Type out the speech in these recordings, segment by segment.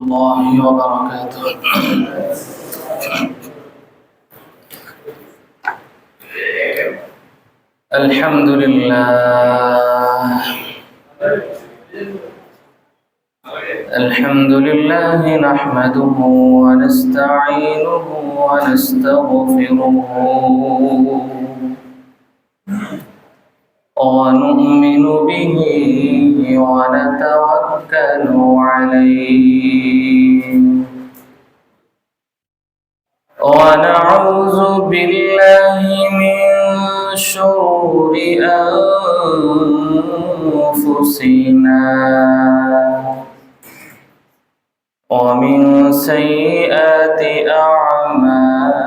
الله وبركاته. الحمد لله نحمده ونستعينه ونستغفره ونؤمن به ونتوكل عليه ونعوذ بالله من شرور أنفسنا ومن سيئات أعمالنا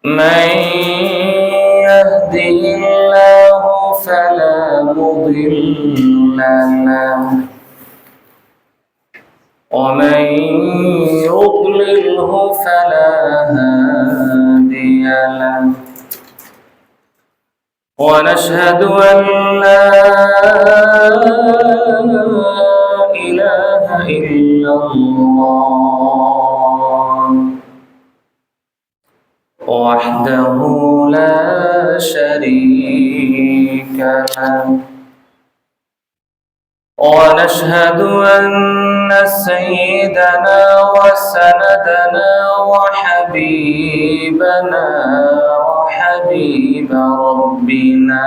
من يهده الله فلا مضل له ومن يضلله فلا هادي له ونشهد أن لا إله إلا الله وحده لا شريك له ونشهد أن سيدنا وسندنا وحبيبنا وحبيب ربنا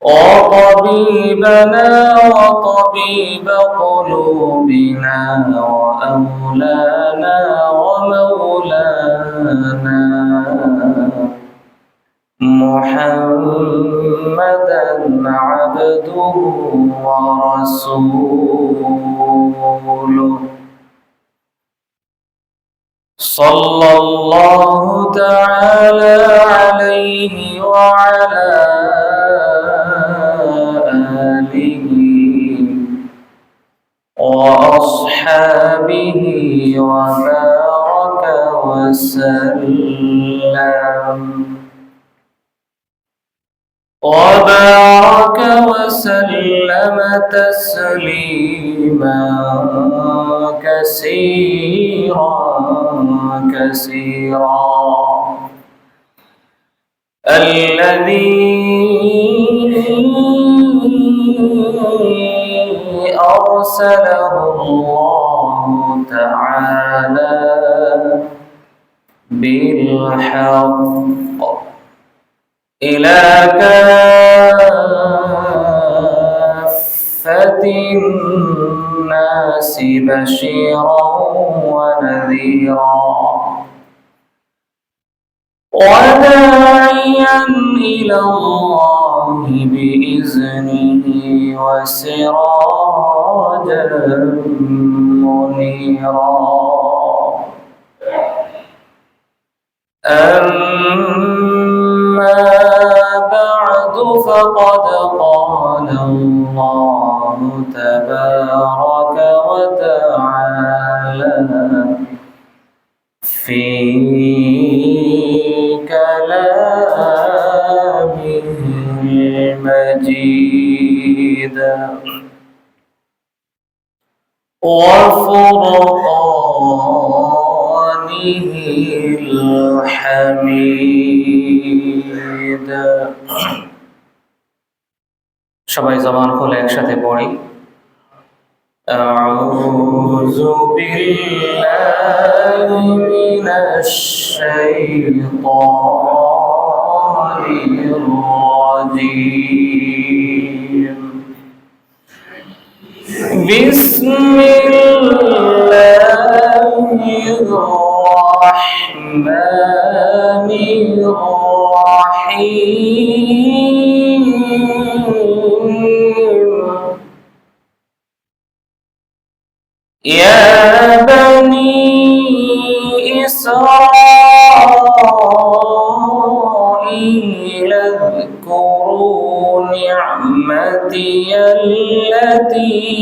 وطبيبنا وطبيب قلوبنا وأولانا ومولانا محمدا عبده ورسوله صلى الله تعالى عليه وعلى آله وأصحابه وبارك وسلم تسليما كثيرا الذي أرسله الله تعالى بالحق إلى كافة الناس بشيرا ونذيرا وداعيا إلى الله بإذنه وسراجا منيرا أما بعد فقد قال الله تبارك وتعالى في كلامه المجيد وفرقانه الحميد সবাই জবান খুলে একসাথে পড়ি أعوذ بالله من الشيطان الرجيم بسم الله الرحمن الرحيم يا بني إسرائيل اذكروا نعمتي التي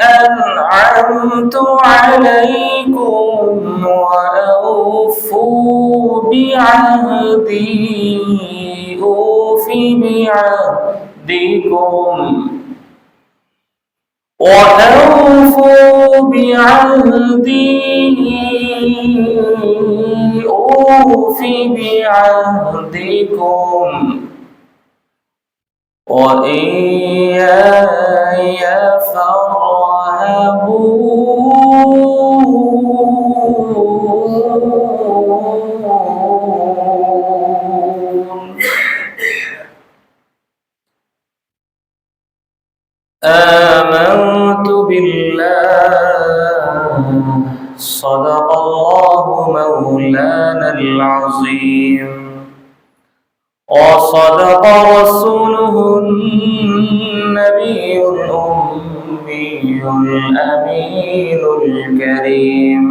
أنعمت عليكم وأوفوا بعهدي أوف بعهدكم وأوفوا بعهدي أوف بعهدكم وإياي فارهبون. آمنت بالله صدق الله مولانا العظيم وصدق رسوله النبي الأمي الأمين الكريم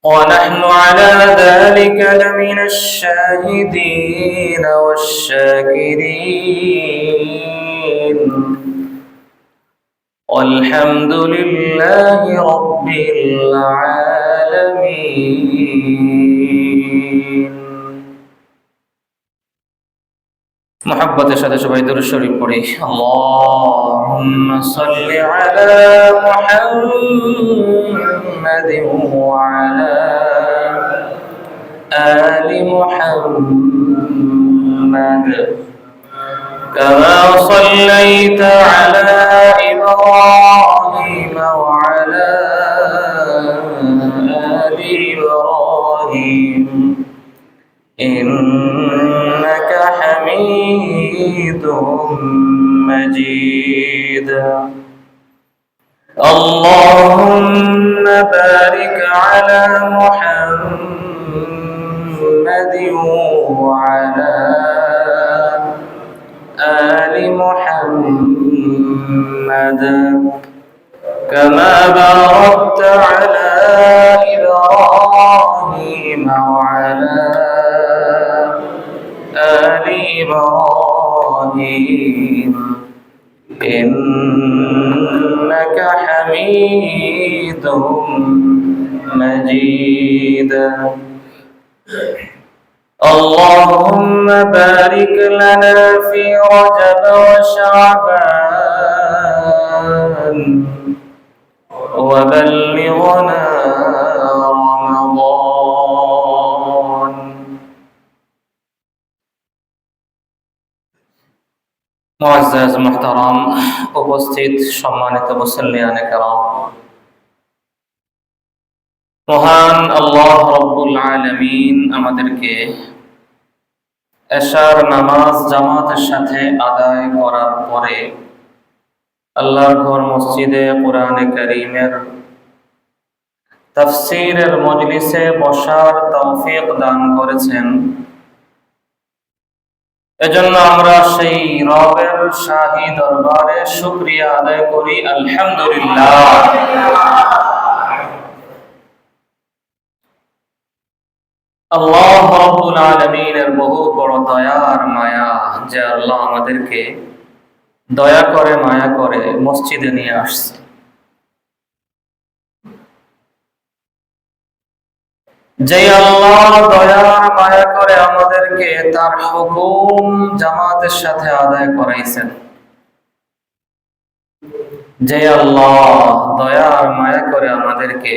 ونحن على ذلك لمن الشاهدين والشاكرين والحمد لله رب العالمين. محبة সাথে সবাই দুরূদ শরীফ পড়ি। اللهم صل على محمد وعلى آل محمد كما صليت على إبراهيم وعلى آل إبراهيم إنك حميد مجيد. اللهم بارك على محمد وعلى آل محمد كما باركت على إبراهيم وعلى آل إبراهيم إنك حميد مجيد. اللهم بارك لنا في رجب وشعبان وبلغنا رمضان. মুআজ্জাজ মুহতারাম উপস্থিত সম্মানিত মুসল্লিয়ানে কেরাম, মহান আল্লাহ রব্বুল আলামিন আমাদেরকে এশার নামাজ জামাতের সাথে আদায় করার পরে আল্লাহর ঘর মসজিদে কোরআনে কারীমের তাফসীরের মজলিসে বসার তৌফিক দান করেছেন। এজন্য আমরা সেই রবের শাহী দরবারে শুকরিয়া আদায় করি, আলহামদুলিল্লাহ। আল্লাহ রাব্বুল আলামিনের বহু বড় দয়ার মায়া যে আল্লাহ আমাদেরকে দয়া করে মায়া করে মসজিদে নিয়ে আসছে। যে আল্লাহ দয়া মায়া করে আমাদেরকে তার হুকুম জামাতের সাথে আদায় করাইছেন, যে আল্লাহ দয়া মায়া করে আমাদেরকে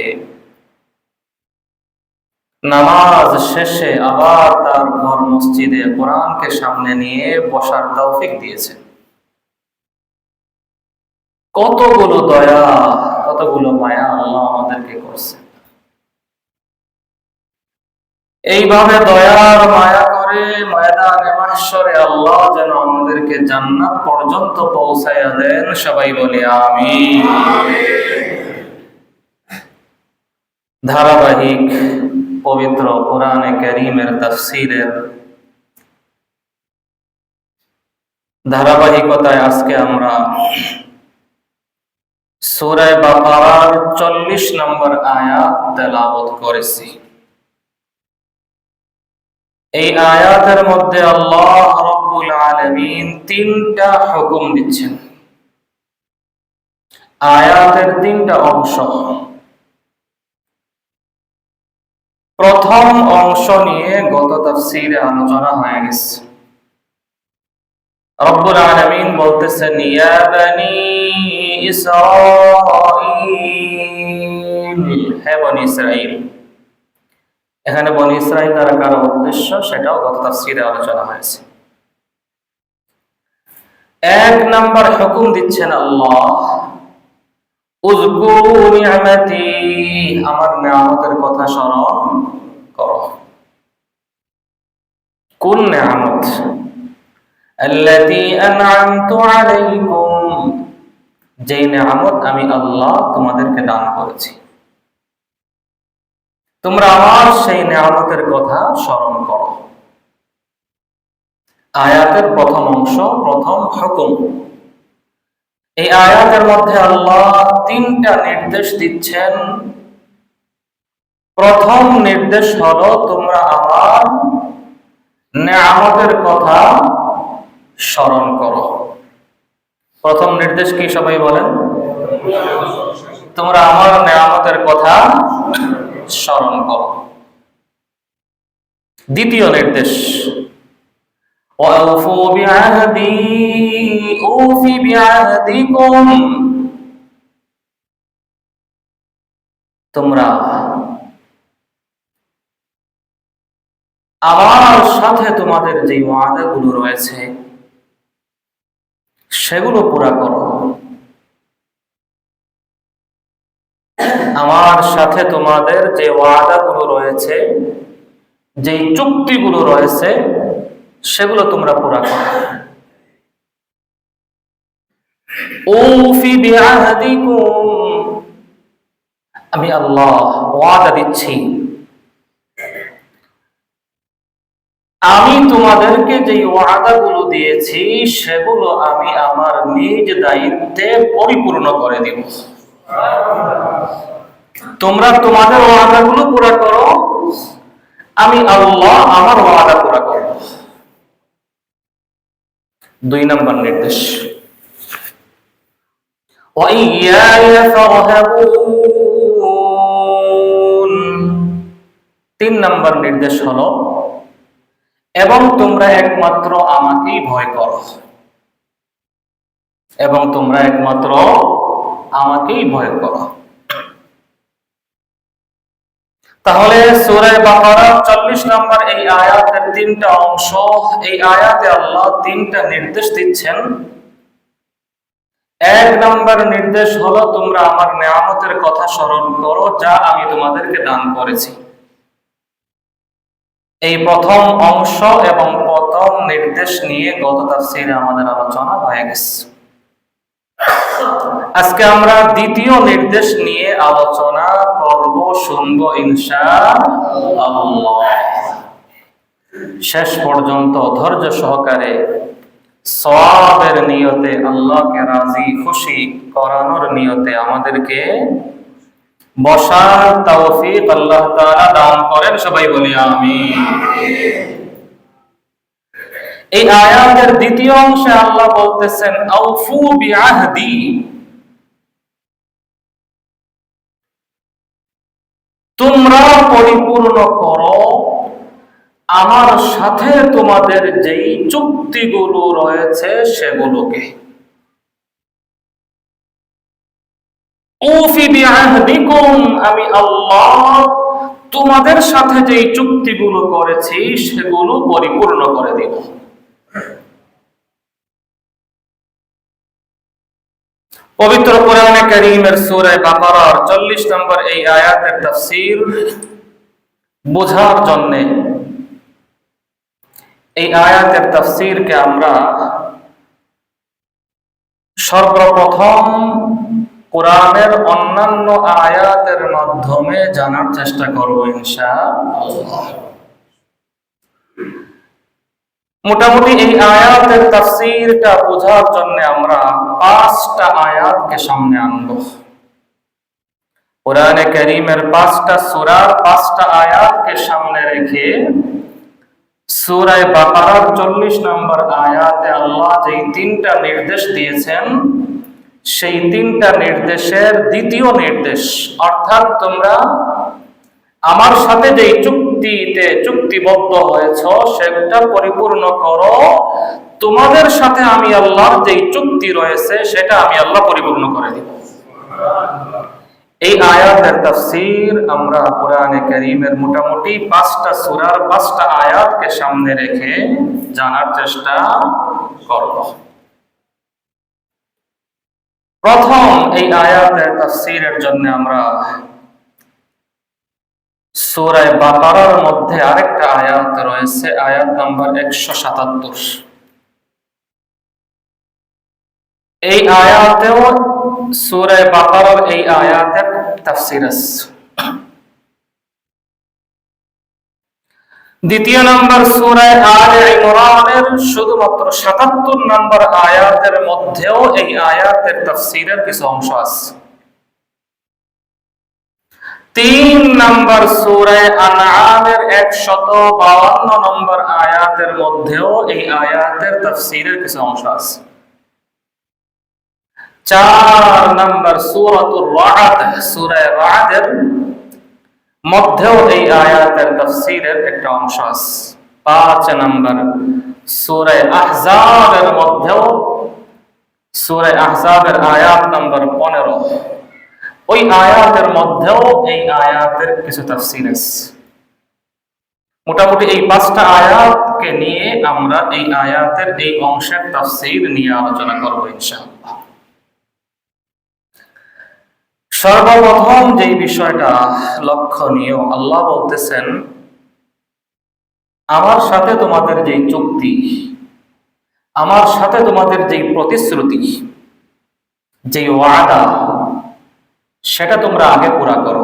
নামাজ শেষে আবার তার ঘর মসজিদে কোরআনকে সামনে নিয়ে বসার তৌফিক দিয়েছেন। কতগুলো দয়া, কতগুলো মায়া আল্লাহ আমাদেরকে করছে। এইভাবে দয়ার মায়া করে ময়দানে মাহশরে আল্লাহ যেন আমাদেরকে জান্নাত পর্যন্ত পৌঁছায়া দেন, সবাই বলি আমিন। ধারাবাহিক পবিত্র কোরআনে কারীমের তাফসীরের ধারাবাহিকতায় আজকে আমরা সূরা বাকারার 40 নম্বর আয়াত তেলাওয়াত করেছি। এই আয়াতের মধ্যে আল্লাহ রাব্বুল আলামিন 3টা হুকুম দিচ্ছেন। আয়াতের তিনটা অংশ। প্রথম অংশ নিয়ে গত তাফসীরে আলোচনা হয়ে গেছে। রব্বুল আলামিন বলতেছেন, ইয়া বনি ইসরাঈল, হে বনি ইসরাঈল। এখানে বনি ইসরাঈল দ্বারা কার উদ্দেশ্য সেটাও গত তাফসীরে আলোচনা হয়েছে। এক নাম্বার হুকুম দিচ্ছেন আল্লাহ, উযকুরু নি'মাতি, আমার নিয়ামতের কথা স্মরণ করো। কোন নিয়ামত? আল্লাতী আন'আমতু আলাইকুম, যেই নিয়ামত আমি আল্লাহ তোমাদেরকে দান করেছি, তোমরা আমার সেই নিয়ামতের কথা স্মরণ করো। আয়াতের প্রথম অংশ, প্রথম হুকুম। এই আয়াতের মধ্যে আল্লাহ তিনটা নির্দেশ দিচ্ছেন। প্রথম নির্দেশ হলো, তোমরা আমার নিয়ামতের কথা স্মরণ করো। প্রথম নির্দেশ কি সবাই বলেন? তোমরা আমার নিয়ামতের কথা স্মরণ করো। দ্বিতীয় নির্দেশ, ওয়াউফু বিআহদি উফি বিআহদিকুম, তোমরা আমার সাথে তোমাদের যে ওয়াদাগুলো রয়েছে সেগুলো পুরা করো। আমার সাথে তোমাদের যে ওয়াদাগুলো রয়েছে, যে চুক্তিগুলো রয়েছে, সেগুলো তোমরা পুরা করো। উফি বিআহদিকুম, আমি আল্লাহ ওয়াদা দিচ্ছি, আমি তোমাদেরকে যে ওয়াদাগুলো দিয়েছি সেগুলো আমি আমার নিজ দায়িত্বে পরিপূর্ণ করে দিব। তোমরা তোমাদের ওয়াদাগুলো পুরা করো, আমি আল্লাহ আমার ওয়াদা পুরা করব। দুই নম্বর নির্দেশ, ওয়াইয়ায়া ফারহাবুন, তিন নম্বর নির্দেশ হলো, এবং তোমরা একমাত্র আমাকেই ভয় করো, এবং তোমরা একমাত্র আমাকেই ভয় করো। তাহলে সূরা বাকারার 40 নম্বর এই আয়াতের তিনটা অংশ। এই আয়াতে আল্লাহ তিনটা নির্দেশ দিচ্ছেন। এক নম্বর নির্দেশ হলো, তোমরা আমার নিয়ামতের কথা স্মরণ করো যা আমি তোমাদেরকে দান করেছি। এই প্রথম অংশ এবং প্রথম নির্দেশ নিয়ে গত তাফসীরে আমাদের আলোচনা হয়ে গেছে। আজকে আমরা দ্বিতীয় নির্দেশ নিয়ে আলোচনা করব, শুনবো ইনশাআল্লাহ। শেষ পর্যন্ত ধৈর্য সহকারে সওয়াবের নিয়তে, আল্লাহকে রাজি খুশি করানোর নিয়তে আমাদেরকে বসার তৌফিক আল্লাহ তাআলা দান করেন। সবাই বলি আমিন। এই আয়াতের দ্বিতীয় অংশে আল্লাহ বলতেছেন, আউফু বিআহদি, তোমরা পরিপূর্ণ করো আমার সাথে তোমাদের যেই চুক্তিগুলো রয়েছে সেগুলোকে। উফি বিআহদিকুম, আমি আল্লাহ তোমাদের সাথে যেই চুক্তিগুলো করেছি সেগুলো পরিপূর্ণ করে দিব। পবিত্র কোরআনে কারীমের সূরা বাকারার 40 নম্বর এই আয়াতের তাফসীর বোঝার জন্য এই আয়াতের তাফসীরকে আমরা সর্বপ্রথম কোরআনের অন্যান্য আয়াতের মাধ্যমে জানার চেষ্টা করব ইনশাআল্লাহ। মোটামুটি এই আয়াতের তাফসীরটা বোঝার জন্য আমরা 5টা আয়াতকে সামনে আনব। কোরআনে কারীমের 5টা সূরার 5টা আয়াতকে সামনে রেখে সূরা বাকারার 40 নম্বর আয়াতে আল্লাহ যেই তিনটা নির্দেশ দিয়েছেন সেই তিনটা নির্দেশের দ্বিতীয় নির্দেশ, অর্থাৎ তোমরা আমার সাথে যে চুক্তিবদ্ধ হয়েছ সেটা পরিপূর্ণ করো। তোমাদের সাথে আমি আল্লাহর যে চুক্তি রয়েছে সেটা আমি আল্লাহ পরিপূর্ণ করে দিব। এই আয়াতের তাফসীর আমরা কোরআনে কারীমের মোটামুটি 5টা সূরার 5টা আয়াতকে সামনে রেখে জানার চেষ্টা করব। প্রথম এই আয়াতের তাফসীরের জন্য আমরা সূরা বাকারার মধ্যে আরেকটা আয়াত রয়েছে, আয়াত নাম্বার 177। এই আয়াতেও সূরা বাকারার এই আয়াতের তাফসীর আছে। দ্বিতীয় নম্বর সূরা আলে ইমরানের শুধুমাত্র 77 নম্বর আয়াতের মধ্যেও এই আয়াতের তাফসীরের কিছু অংশ আছে। 3 নম্বর সূরা আনআমের 152 নম্বর আয়াতের মধ্যেও এই আয়াতের তাফসীরের কিছু অংশ আছে। 4 নম্বর সূরাতুর রা'দ, সূরা রা'দের মধ্যেও এই আয়াতের তাফসীরের একটা অংশ আছে। 5 নম্বর সূরা আহজাবের মধ্যেও, সূরা আহজাবের আয়াত নম্বর 15, ওই আয়াতের মধ্যেও এই আয়াতের কিছু তাফসীর আছে। মোটামুটি এই 5টা আয়াতকে নিয়ে আমরা এই আয়াতের এই অংশের তাফসীর নিয়ে আলোচনা করব ইনশাআল্লাহ। সর্বপ্রথম যে বিষয়টা লক্ষণীয়, আল্লাহ বলতেছেন আমার সাথে তোমাদের যে চুক্তি, আমার সাথে তোমাদের যে প্রতিশ্রুতি, যে ওয়াদা, সেটা তোমরা আগে পুরা করো।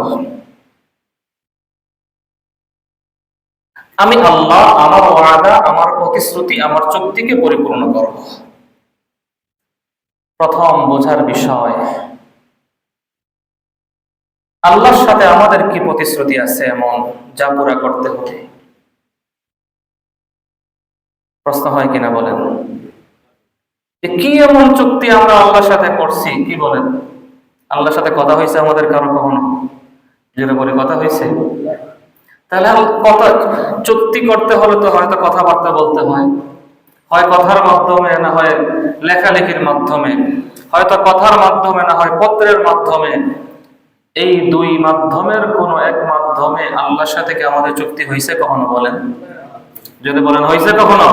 আমি আল্লাহ আমার ওয়াদা, আমার প্রতিশ্রুতি, আমার চুক্তিকে পরিপূর্ণ করব। প্রথম বোঝার বিষয়, আল্লাহর সাথে আমাদের কি প্রতিশ্রুতি আছে এমন যা পুরা করতে হবে? প্রশ্ন হয় কিনা বলেন? কি এমন চুক্তি আমরা আল্লাহর সাথে করছি? কি বলেন? আল্লাহর সাথে কথা হয়েছে আমাদের কারো কখনো? যেটা বলে কথা হয়েছে, তাহলে কথা চুক্তি করতে হলে তো হয়তো কথাবার্তা বলতে হয়, হয় কথার মাধ্যমে, না হয় লেখালেখির মাধ্যমে, হয়তো কথার মাধ্যমে, না হয় পত্রের মাধ্যমে। এই দুই মাধ্যমের কোন এক মাধ্যমে আল্লাহর সাথে কি আমাদের চুক্তি হয়েছে কখনো? বলেন, যদি বলেন হয়েছে কখনো,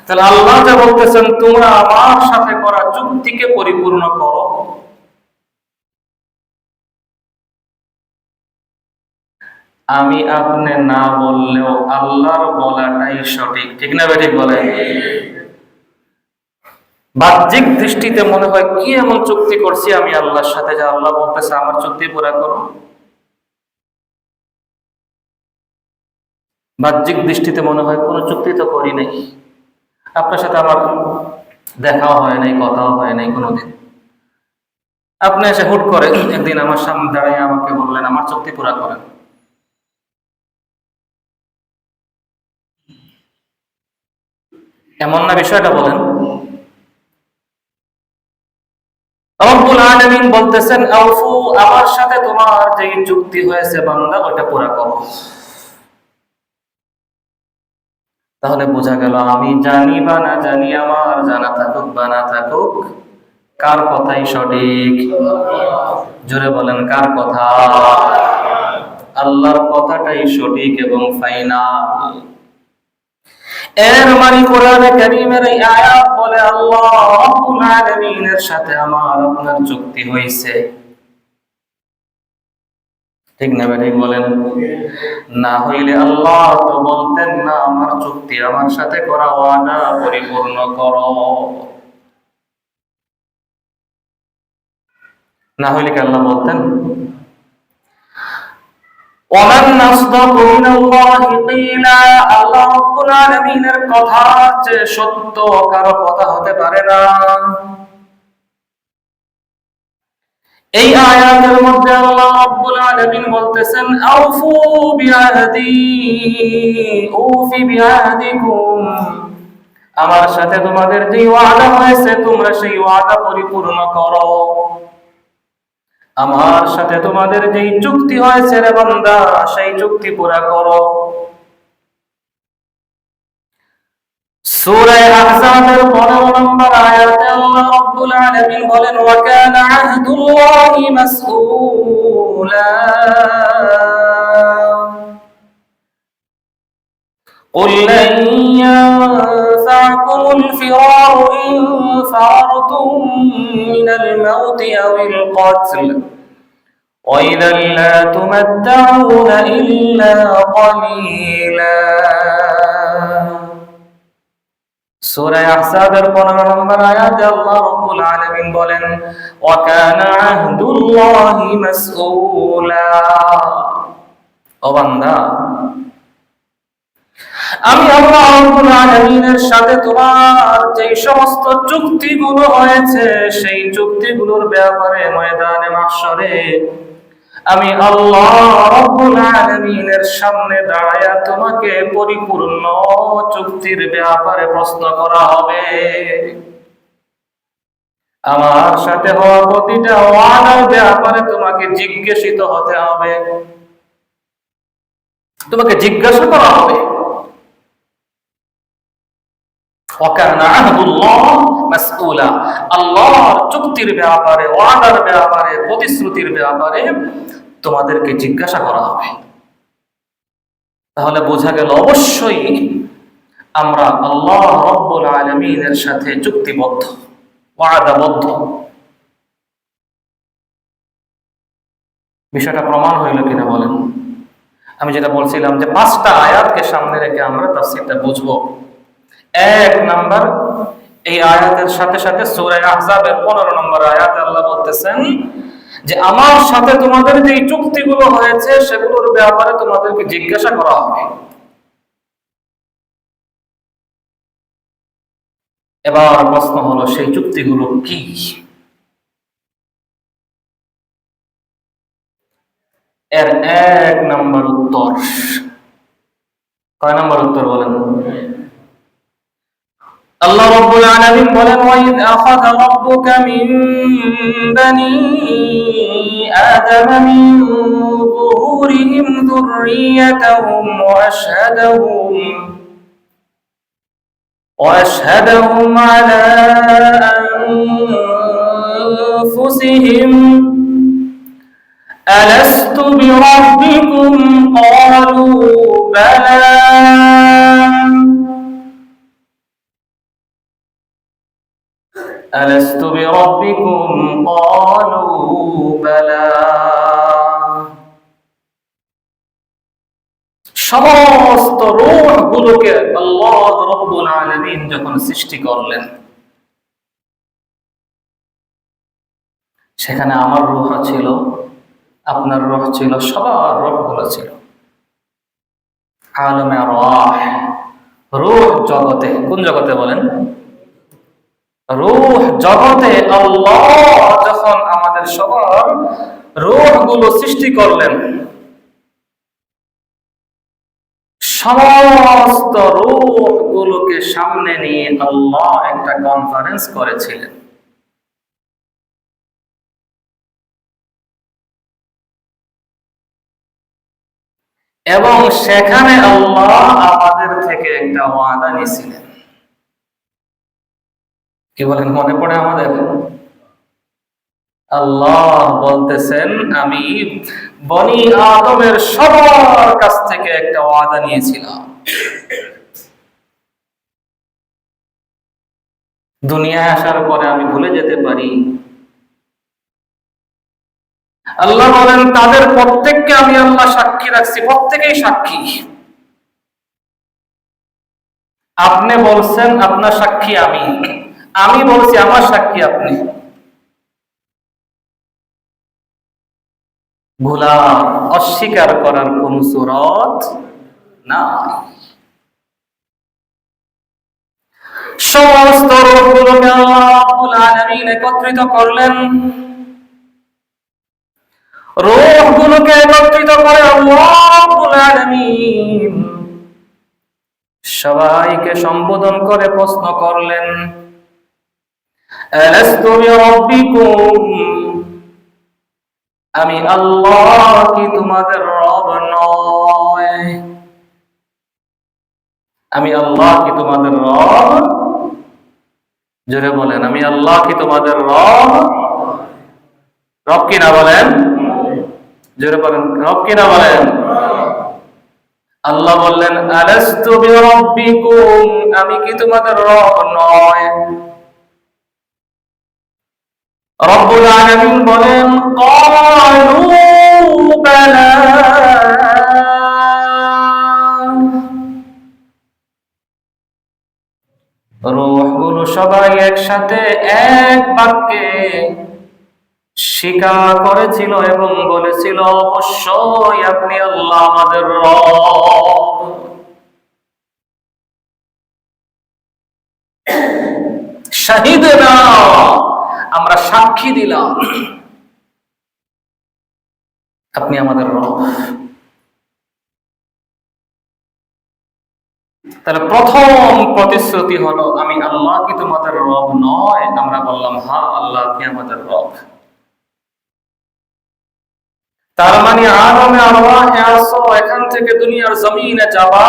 তাহলে আল্লাহ যা বলতেছেন তোমরা আমার সাথে করা চুক্তিকে পরিপূর্ণ করো। আমি আপনি না বললেও আল্লাহর বলাটাই সঠিক, ঠিক না বেঠিক বলেন? বাহ্যিক দৃষ্টিতে মনে হয় কি এমন চুক্তি করছি আমি আল্লাহর সাথে, যা আল্লাহ বলতেছে আমার চুক্তি পুরা করো। বাহ্যিক দৃষ্টিতে মনে হয় কোনো চুক্তি তো করি নাই, আপনার সাথে আমার দেখাও হয় নাই, কথাও হয় নাই কোনোদিন। আপনি এসে হুট করে একদিন আমার সামনে দাঁড়িয়ে আমাকে বললেন আমার চুক্তি পুরা করেন। এমন না বিষয়টা? বলেন। রব্বুল আলামিন বলতেছেন আউফু, আমার সাথে তোমার যে চুক্তি হয়েছে বান্দা ওটা পুরা করো। তাহলে বোঝা গেল আমি জানি বা না জানি, আমার জানা থাকুক বা না থাকুক, কার কথাই সঠিক? জোরে বলেন, কার কথা? আল্লাহর কথাটাই সঠিক এবং ফাইনাল। এর মানে কোরআনে কারীমের এই আয়াত বলে আল্লাহ রাব্বুল আলামিনের সাথে আমার আপনার চুক্তি হয়েছে, ঠিক না ঠিক বলেন? না হইলে আল্লাহ তো বলতেন না আমার চুক্তি, আমার সাথে করা ওয়াদা পরিপূর্ণ করো। না হইলে কি আল্লাহ বলতেন? ওমান আসদাকু মিনাল্লাহি কিলা, আল্লাহ রাব্বুল আলামিনের কথা যে সত্য কারো কথা হতে পারে না। এই আয়াতের মধ্যে আল্লাহ রাব্বুল আলামিন বলতেছেন আউফু বিআহদি উফি বিআহদিকুম, আমার সাথে তোমাদের যে ওয়াদা হয়েছে তোমরা সেই ওয়াদা পরিপূর্ণ করো। আমার সাথে তোমাদের যেই চুক্তি হয়েছে রে বান্দা, সেই চুক্তি পুরা করো। সূরা আহজাবের 15 নম্বর আয়াতে আল্লাহ রাব্বুল আলামিন বলেন, ওয়া কানা আহদুল্লাহি মাসউলা। قل لن ينفعكم الفرار إن فررتم من الموت أو القتل وإذا لا تمتعون إلا قليلا। সূরা আহজাবের 15 নম্বর আয়াতে আল্লাহ রাব্বুল আলামিন বলেন, ওয়া কানা আহদুল্লাহি মাসউলা। ও বান্দা, আমি আল্লাহ রাব্বুল আলামিনের সাথে তোমার যে সমস্ত চুক্তিগুলো হয়েছে সেই চুক্তিগুলোর ব্যাপারে ময়দানে মাহশরে আমি আল্লাহ রাব্বুল আলামিনের সামনে দাঁড়ায়া তোমাকে পরিপূর্ণ চুক্তির ব্যাপারে প্রশ্ন করা হবে। আমার সাথে হওয়া প্রতিটা ওয়াদার ব্যাপারে তোমাকে জিজ্ঞাসিত হতে হবে, তোমাকে জিজ্ঞাসা করা হবে। আল্লাহর চুক্তির ব্যাপারে, ওয়াদার ব্যাপারে, প্রতিশ্রুতির ব্যাপারে তোমাদেরকে জিজ্ঞাসা করা হবে। তাহলে বোঝা গেল অবশ্যই আমরা আল্লাহ রাব্বুল আলামিনের সাথে চুক্তিবদ্ধ, ওয়াদাবদ্ধ। বিষয়টা প্রমাণ হইল কিনা বলেন? আমি যেটা বলছিলাম যে 5টা আয়াতকে সামনে রেখে আমরা তাফসীরটা বুঝবো। 1 নাম্বার, এই আয়াতের সাথে সাথে সূরা আহজাবের 15 নম্বর আয়াতে আল্লাহ বলতেছেন যে আমার সাথে তোমাদের যে চুক্তিগুলো হয়েছে সেগুলোর ব্যাপারে তোমাদেরকে জিজ্ঞাসা করা হবে। এবার প্রশ্ন হলো, সেই চুক্তিগুলো কি? এর 1 নম্বর উত্তর, কয় নম্বর উত্তর বলেন? আল্লাহ রাব্বুল আলামিন বলেন, ওয়াইদ আখাযা রাব্বুকা মিন বানি আদাম মিন যুহুরিহিম যুররিয়াতাহুম وأشهدهم على أنفسهم ألست بربكم قالوا بلى ألست بربكم قالوا بلى। সমস্ত রূহগুলোকে আল্লাহ রাব্বুল আলামিন যখন সৃষ্টি করলেন, সেখানে আমার রূহ ছিল, আপনার রূহ ছিল, সবার রূহগুলো ছিল। আলমে আরওয়াহ, রূহ জগতে। কোন জগতে বলেন? রূহ জগতে আল্লাহ যখন আমাদের সবার রূহগুলো সৃষ্টি করলেন, সমস্ত রূহগুলোকে সামনে নিয়ে আল্লাহ একটা কনফারেন্স করেছিলেন। এবং সেখানে আল্লাহ আমাদের থেকে একটা ওয়াদা নিয়েছিলেন। কি বলেন, মনে পড়ে আমাদের? আল্লাহ বলতেছেন, আমি বনি আদমের সবার কাছ থেকে একটা ওয়াদা নিয়েছিলাম। দুনিয়ায় আসার পরে আমি ভুলে যেতে পারি। আল্লাহ বলেন, তাদের প্রত্যেককে আমি আল্লাহ সাক্ষী রাখছি, প্রত্যেকেই সাক্ষী। আপনি বলছেন আপনার সাক্ষী আমি, আমি বলছি আমার সাক্ষী আপনি। ভুলা, অস্বীকার করার কোন সুরত নাই। সমস্ত রূহগুলোকে আল্লাহ রাব্বুল আলামিন একত্রিত করলেন। রূহগুলোকে একত্রিত করে আল্লাহ রাব্বুল আলামিন সবাইকে সম্বোধন করে প্রশ্ন করলেন, আলাস্তু বিরাব্বিকুম, আমি আল্লাহ কি তোমাদের রব নয়? আমি আল্লাহ কি তোমাদের রব? জোরে বলেন, আমি আল্লাহ কি তোমাদের রব? রব কি না বলেন? জোরে বলেন, রব কি না বলেন? আল্লাহ বললেন, আলাস্তু বিরাব্বিকুম, আমি কি তোমাদের রব নয়? রব্বুল আলামিন বলেন, ক্বালু বালা, রূহগুলো সবাই একসাথে এক বাক্যে স্বীকার করেছিল এবং বলেছিল, অবশ্যই আপনি আল্লাহ আমাদের রব। শাহিদনা, আমরা সাক্ষী দিলাম আপনি আমাদের রব। তাহলে প্রথম প্রতিশ্রুতি হলো, আমি আল্লাহ কি তোমাদের রব নয়? আমরা বললাম, হ্যাঁ আল্লাহ কি আমাদের রব। তার মানে আলমে আরওয়াহে আসো, এখান থেকে দুনিয়ার জমিনে যাবা,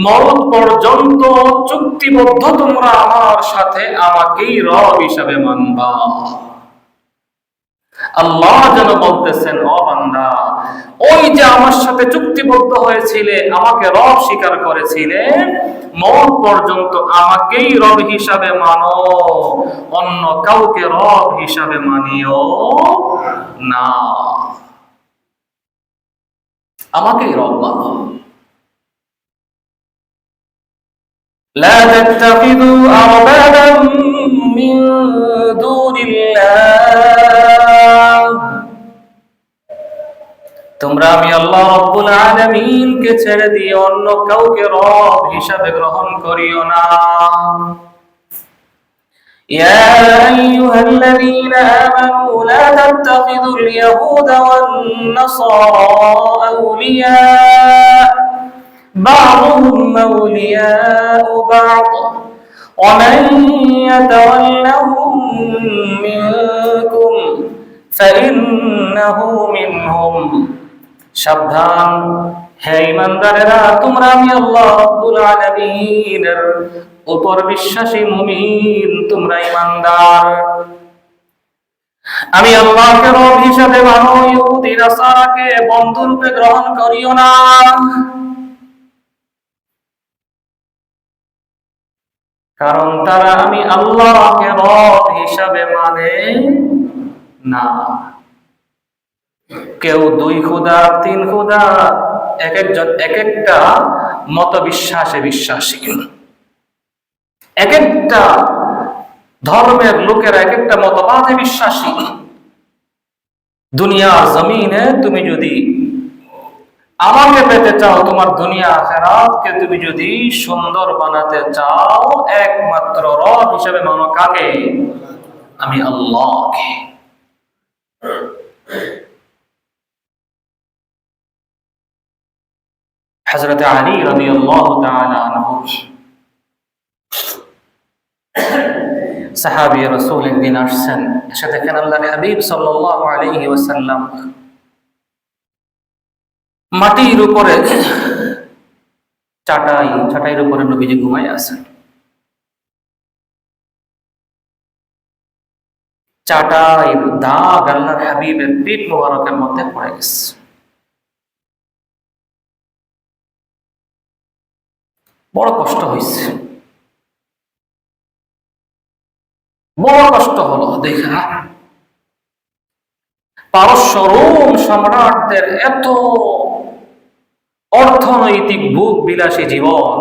মরণ পর্যন্ত চুক্তিবদ্ধ তোমরা আমার সাথে আমাকেই রব হিসাবে মানবা। আল্লাহ যেন বলতেছেন, ও বান্দা, ওই যে আমার সাথে চুক্তিবদ্ধ হয়েছিলে, আমাকে রব স্বীকার করেছিলে, মরণ পর্যন্ত আমাকেই রব হিসাবে মানো, অন্য কাউকে রব হিসাবে মানিও না, আমাকেই রব মানো। لا تتخذوا أربابا من دون الله, তোমরা আমি আল্লাহ রাব্বুল আলামিনকে ছেড়ে দিয়ে অন্য কাউকে রব হিসাবে গ্রহণ করিও না। يا أيها الذين آمنوا لا تتخذوا اليهود والنصارى أولياء بعضهم أولياء بعض ومن يتولهم منكم فإنه منهم, সাবধান হে ঈমানদারেরা, তোমরা আমি আল্লাহ রাব্বুল আলামিনের উপর বিশ্বাসী মুমিন, তোমরা ঈমানদার, আমি আল্লাহকে রব হিসাবে মানো, ইহুদি নাসারাকে বন্ধু রূপে গ্রহণ করিও না। কারণ তারা আমি আল্লাহকে রব হিসাবে মানে না। কেউ দুই খোদা, তিন খোদা, এক একজন এক একটা মত বিশ্বাসে বিশ্বাসী, এক একটা ধর্মের লোকেরা এক একটা মতবাদে বিশ্বাসী। দুনিয়ার জমিনে তুমি যদি আমাকে পেতে চাও, তোমার দুনিয়া আখিরাতকে তুমি যদি সুন্দর বানাতে চাও, একমাত্র রব হিসেবে মানো কাকে? আমি আল্লাহকে। হযরত আলী রাদিয়াল্লাহু তাআলা আনহু সাহাবী রাসূল একদিন আসছেন, এসে দেখেন আল্লাহর হাবিব সাল্লাল্লাহু আলাইহি ওয়াসাল্লাম মাটির উপরে চাটাইয়ের উপরে নবীজি ঘুমায় আছেন। চাটাইয়ের দাগ আল্লাহর হাবিবের পিঠ মোবারকের মধ্যে পড়ে গেছে। বড় কষ্ট হয়েছে, বড় কষ্ট হলো দেখা পারস্য রোম সম্রাটদের এত অর্থনৈতিক ভোগ বিলাসী জীবন,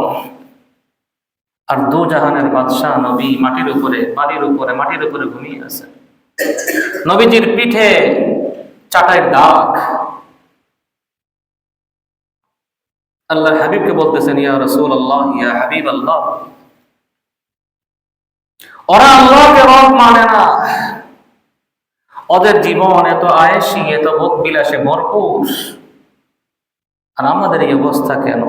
আর দু জাহানের বাদশাহ নবী মাটির উপরে, বালির উপরে, মাটির উপরে ঘুমিয়ে আছে। নবীজির পিঠে চাটাইয়ের দাগ। আল্লাহর হাবিবকে বলতেছেন, ইয়া রাসূলুল্লাহ, ইয়া হাবিবাল্লাহ, ওরা আল্লাহকে রব মানে না, ওদের জীবন এত আয়েশি, এত ভোগ বিলাসে ভরপুর, আর আমাদের এই অবস্থা কেন?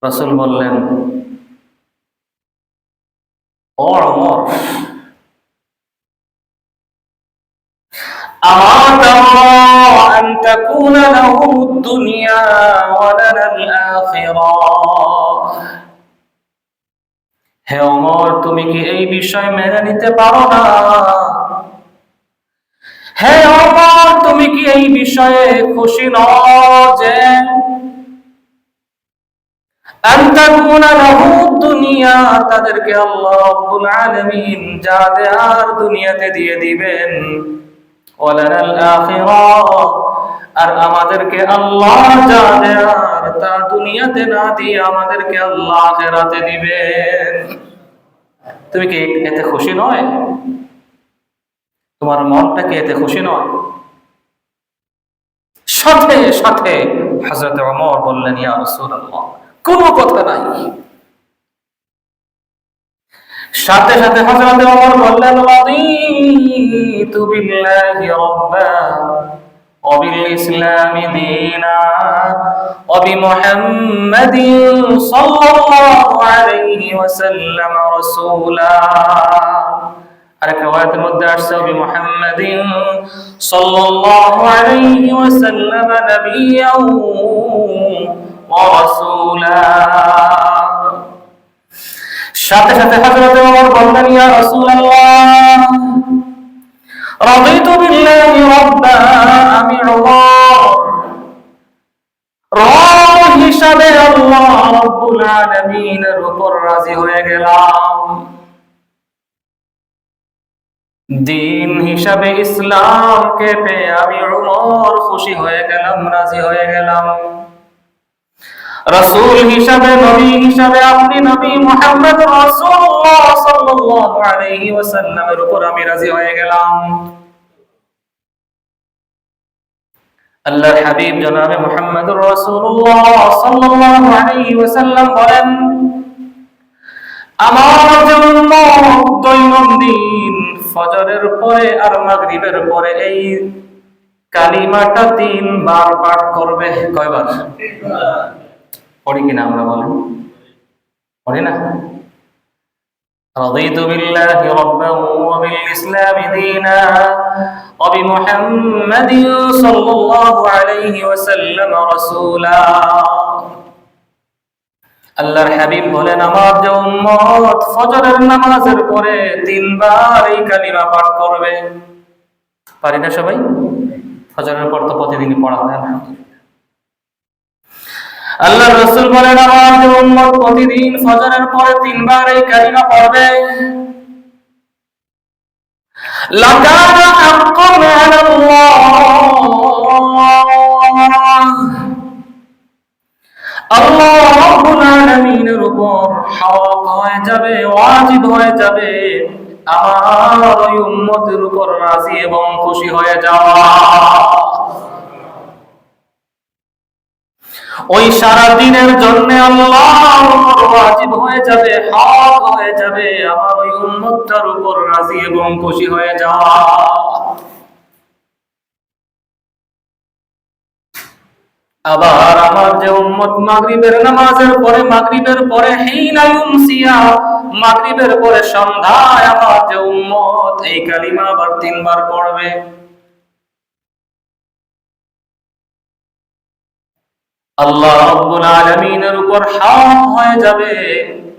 রাসূল বললেন, ও ওমর, أما ترى أن تكون لهم الدنيا ولنا الآخرة। হে ওমর, তুমি কি এই বিষয় মেনে নিতে পারো না? হে ওমর, তুমি কি এই বিষয়ে খুশি নও যে আন তাকুনা লাহু দুনিয়া, তাদেরকে আল্লাহ রাব্বুল আলামিন যা দেয়ার দুনিয়াতে দিয়ে দিবেন, ওয়ালানাল আখিরাহ, আর আমাদেরকে আল্লাহ যা দেয়ার তা দুনিয়াতে না দিয়ে আমাদেরকে আল্লাহ আখিরাতে দিবেন। তুমি কি এতে খুশি নয়? তোমার মনটা কি এতে খুশি নয়? সাথে সাথে হযরত ওমর বললেন, ইয়া রাসূলুল্লাহ, কোনো কথা নাই। সাথে সাথে হযরত ওমর বললেন, রাদিতু বিল্লাহি রাব্বা ওয়া বিল ইসলামি দীনা ওয়া বিমুহাম্মাদিন সাল্লাল্লাহু আলাইহি ওয়াসাল্লাম রাসূলা। আরেক riwayat-এর মধ্যে আসছে, ওয়া বিমুহাম্মাদিন সাল্লাল্লাহু আলাইহি ওয়াসাল্লাম নাবিয়্যান ওয়া রাসূলা। সাথে সাথে হযরত ওমর বললেন, ইয়া রাসূলুল্লাহ, রাদিতু বিল্লাহি রাব্বা, আমি ওমর রব হিসাবে আল্লাহ রাব্বুল আলামিনের উপর রাজি হয়ে গেলাম, দিন হিসাবে ইসলামকে পেয়ে আমি ওমর খুশি হয়ে গেলাম, রাজি হয়ে গেলাম। রাসূল হিসাবে, নবী হিসাবে আপনি নবী মুহাম্মদ রাসূলুল্লাহ সাল্লাল্লাহু আলাইহি ওয়াসাল্লামের উপর আমি রাজি হয়ে গেলাম। আল্লাহর হাবিব জনাবে মুহাম্মদুর রাসূলুল্লাহ সাল্লাল্লাহু আলাইহি ওয়াসাল্লাম বলেন, আমার যে উম্মত দৈনন্দিন ফজরের পরে আর মাগরিবের পরে এই কালিমাটা 3 বার পাঠ করবে। কয়বার পড়ি কিনা আমরা বলেন? পড়ি না? রাদিতু বিল্লাহি রাব্বান ওয়া বিল ইসলামি দীনা ওয়া বিমুহাম্মাদিন সাল্লাল্লাহু আলাইহি ওয়াসাল্লাম রাসূলা। আল্লাহর হাবিব বলেন, আমার যে উম্মত ফজরের নামাজের পরে 3 বার এই কালিমা পাঠ করবে। পারি না সবাই? ফজরের পর তো প্রতিদিনই পড়া হয় না। আল্লাহর রাসূল বলেন, আমার যে উম্মত প্রতিদিন ফজরের পরে 3 বার এই কালিমা পড়বে, লাকানা হাক্কান আলাল্লাহ, আল্লাহ রাব্বুল আলামিনের উপর হক হয়ে যাবে, ওয়াজিব হয়ে যাবে আমার ওই উম্মতের উপর রাজি এবং খুশি হয়ে যাওয়া। ওই সারা দিনের জন্য আল্লাহর উপর ওয়াজিব হয়ে যাবে, হক হয়ে যাবে আমার ওই উম্মতটার উপর রাজি এবং খুশি হয়ে যাওয়া। আবার আমার যে উম্মত মাগরিবের নামাজের পরে, মাগরিবের পরে হিনা ইউমসিয়া, মাগরিবের পরে সন্ধ্যায় আমার যে উম্মত এই কালিমা আবার 3 বার পড়বে, আল্লাহ রাব্বুল আলামিনের উপর হক হয়ে যাবে,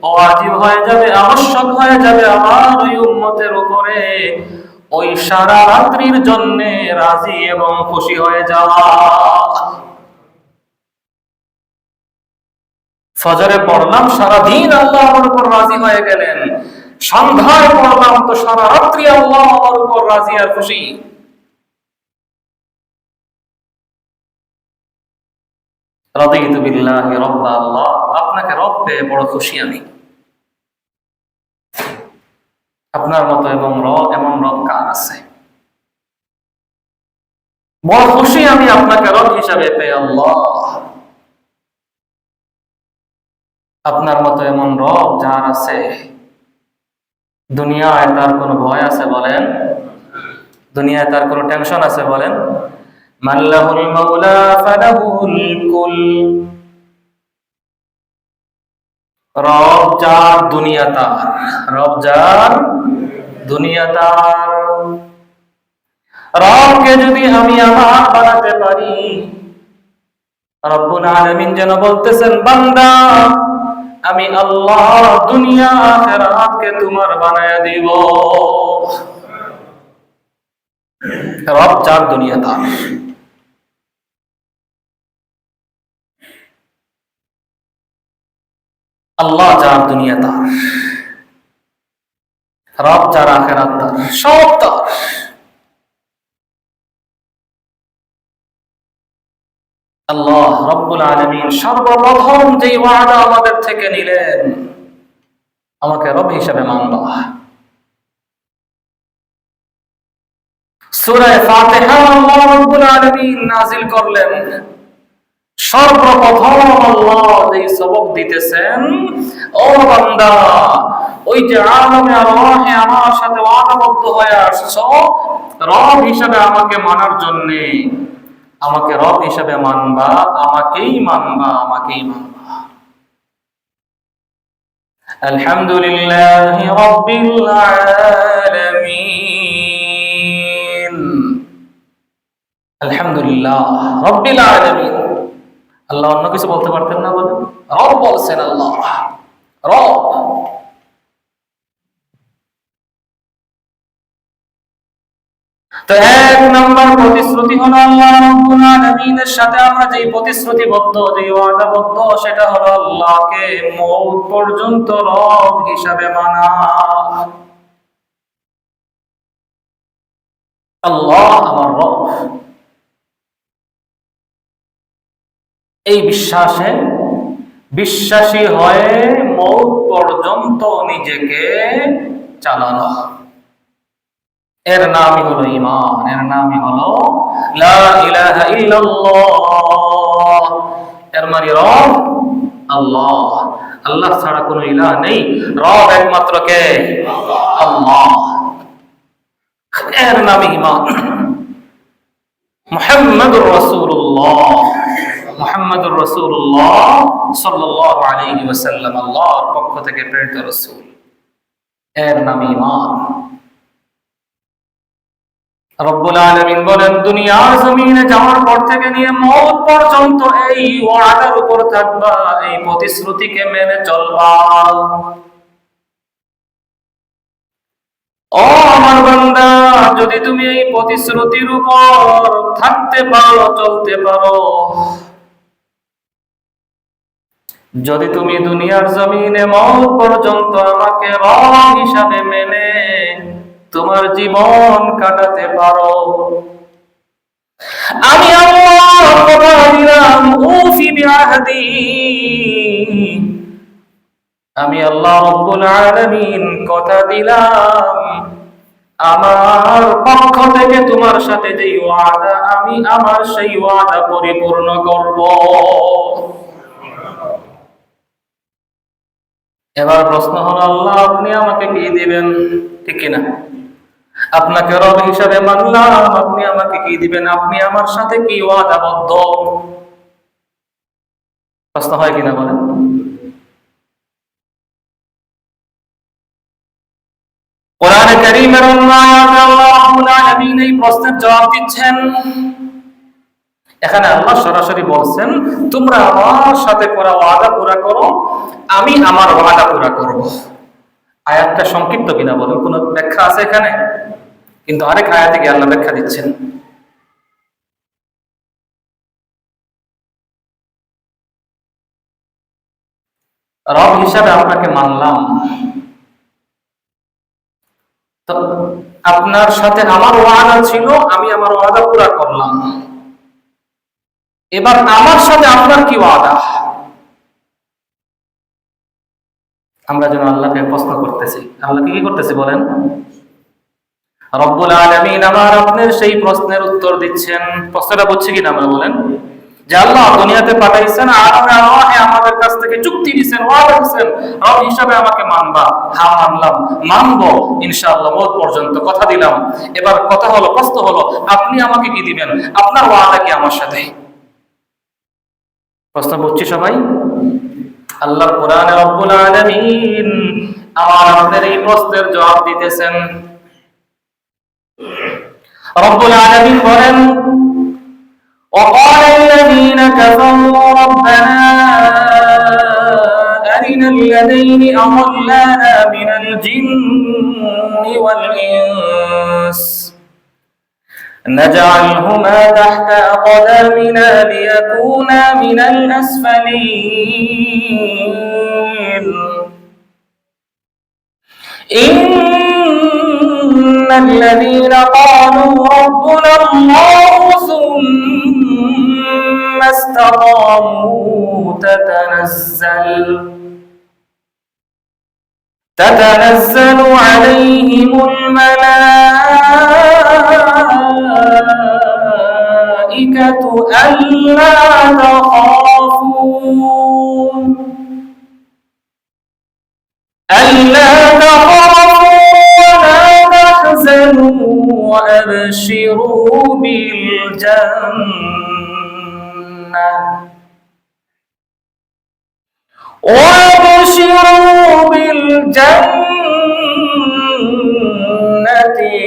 ওয়াজিব হয়ে যাবে, আবশ্যক হয়ে যাবে আমার ওই উম্মতের উপরে ওই সারা রাত্রির জন্য রাজি এবং খুশি হয়ে যাওয়া। ফজরে পড়লাম, সারা দিন আল্লাহ আমার উপর রাজি হয়ে গেলেন, সন্ধ্যায় পড়লাম তো সারা রাত্রি আল্লাহ আমার উপর রাজি আর খুশি। রাদিতু বিল্লাহি রাব্বা, আল্লাহ আপনাকে রব পেয়ে বড় খুশি আমি। আপনার মতো এমন রব কার আছে? বড় খুশি আমি আপনাকে রব হিসাবে পেয়ে আল্লাহ। আপনার মতো এমন রব যার আছে, দুনিয়ায় তার কোনো ভয় আছে বলেন? দুনিয়ায় তার কোনো টেনশন আছে বলেন? মান লাহুল মাওলা ফালাহুল কুল। রব যার দুনিয়া তার, রব যার দুনিয়া তার। রবকে যদি আমি আমার বানাতে পারি, রব্বুল আলামিন যেন বলতেছেন, বান্দা আমি আল্লাহ দুনিয়া আখিরাতকে তোমার বানায়া দিব। রব যার দুনিয়া তার। আল্লাহ যার দুনিয়া তার, রব যার আখিরাত তার, সব তার। আল্লাহ রব্বুল আলামিন সর্বপ্রথম যে ওয়াদা আমাদের থেকে নিলেন, আমাকে রব হিসেবে মানবা। সূরা ফাতিহা আল্লাহ রব্বুল আলামিন নাযিল করলেন। সর্বপ্রথম আল্লাহ যে সবক দিতেছেন, ও বান্দা, ওই যে আলামে আরওয়াহে আমার সাথে ওয়াদাবদ্ধ হয়ে আসছো, রব হিসেবে আমাকে মানার জন্য, আমাকে রব হিসেবে মানবা, আমাকেই মানবা, আমাকেই মানবা। আলহামদুলিল্লাহি রাব্বিল আলামিন। আলহামদুলিল্লাহ রাব্বিল আলামিন। আল্লাহ অন্য কিছু বলতে পারতেন না? বলেন, রব বলছেন আল্লাহ, রব। তো এক নম্বর প্রতিশ্রুতি হলো আল্লাহ রাব্বুল আলামিনের সাথে আমরা যে প্রতিশ্রুতিবদ্ধ, যে ওয়াদাবদ্ধ, সেটা হলো আল্লাহকে মওত পর্যন্ত রব হিসাবে মানা। আল্লাহ আমার রব, এই বিশ্বাসে বিশ্বাসী হয়ে মওত পর্যন্ত নিজেকে চালানো, এর নামই হলো ঈমান, এর নামই হলো লা ইলাহা ইল্লাল্লাহ। এর মানে রব আল্লাহ, আল্লাহ ছাড়া কোনো ইলাহ নেই, রব একমাত্র কে? আল্লাহ। এর নামই ঈমান। মুহাম্মাদুর রাসূলুল্লাহ, মুহাম্মাদুর রাসূলুল্লাহ সাল্লাল্লাহু আলাইহি ওয়াসাল্লাম আল্লাহর পক্ষ থেকে প্রেরিত রাসূল, এর নামই ঈমান। রব্বুল আলামিন বলেন, দুনিয়ার জমিনে যাওয়ার পর থেকে নিয়ে মওত পর্যন্ত এই ওয়াদার উপর থাকবা, এই প্রতিশ্রুতিকে মেনে চলবা। ও আমার বান্দা, যদি তুমি এই প্রতিশ্রুতির উপর থাকতে পারো, চলতে পারো, যদি তুমি দুনিয়ার জমিনে মওত পর্যন্ত আমাকে রব হিসাবে মেনে তোমার জীবন কাটাতে পারো, আমি আল্লাহ কথা দিলাম, উফি বিআহদি, আমি আল্লাহ রব্বুল আলামিন কথা দিলাম, আমার পক্ষ থেকে তোমার সাথে যে ওয়াদা, আমি আমার সেই ওয়াদা পরিপূর্ণ করব। এবার প্রশ্ন হলো, আল্লাহ আপনি আমাকে কি দিবেন? ঠিক কিনা? আপনাকে রব হিসাবে মানলাম, আপনি আমাকে কি দিবেন? আপনি আমার সাথে কি ওয়াদাবদ্ধ? প্রশ্ন হয় কিনা বলেন? কোরআনে কারীমের অন্য আয়াতে আল্লাহ রাব্বুল আলামিন এই প্রশ্নের জবাব দিচ্ছেন। এখানে আল্লাহ সরাসরি বলছেন, তোমরা আমার সাথে করা ওয়াদা পুরা করো, আমি আমার ওয়াদা পুরা করব। আয়াতটা সংক্ষিপ্ত কিনা বলেন? কোন ব্যাখ্যা আছে এখানে? কিন্তু আরেক আয়াতে গিয়ে আল্লাহ ব্যাখ্যা দিচ্ছেন। রব হিসাবে আপনাকে মানলাম, তো আপনার সাথে আমার ওয়াদা ছিল, আমি আমার ওয়াদা পুরা করলাম। এবার আমার সাথে আপনার কি ওয়াদা? আমরা যেন আল্লাহকে প্রশ্ন করতেছি, আল্লাহকে কি করতেছি বলেন? রব্বুল আলামিন আমার আপনার সেই প্রশ্নের উত্তর দিচ্ছেন। প্রশ্নটা বুঝছি কিনা আমরা বলেন? যে আল্লাহ দুনিয়াতে পাঠাইছেন, আলামে আরওয়াহে আমাদের কাছ থেকে চুক্তি দিয়েছেন, ওয়াদা দিয়েছেন, রব হিসাবে আমাকে মানবা। হ্যাঁ মানলাম, মানবো ইনশাআল্লাহ, মওত পর্যন্ত কথা দিলাম। এবার কথা হলো, প্রশ্ন হলো, আপনি আমাকে কি দিবেন? আপনার ওয়াদা কি আমার সাথে? প্রশ্ন বুঝছি সবাই? আল্লাহর কোরআনে রব্বুল আলামিন আমার আপনাদের এই প্রশ্নের জবাব দিতেছেন। রব্বুল আলামিন বলেন, وقال الذين كفروا ربنا أرنا الذين أضلانا من الجن والإنس نجعلهما تحت أقدامنا ليكونا من الأسفلين إن الذين قالوا ربنا الله ثم استقاموا تتنزل عليهم الملائكة ألا تخافوا ولا تحزنوا وأبشروا بالجنة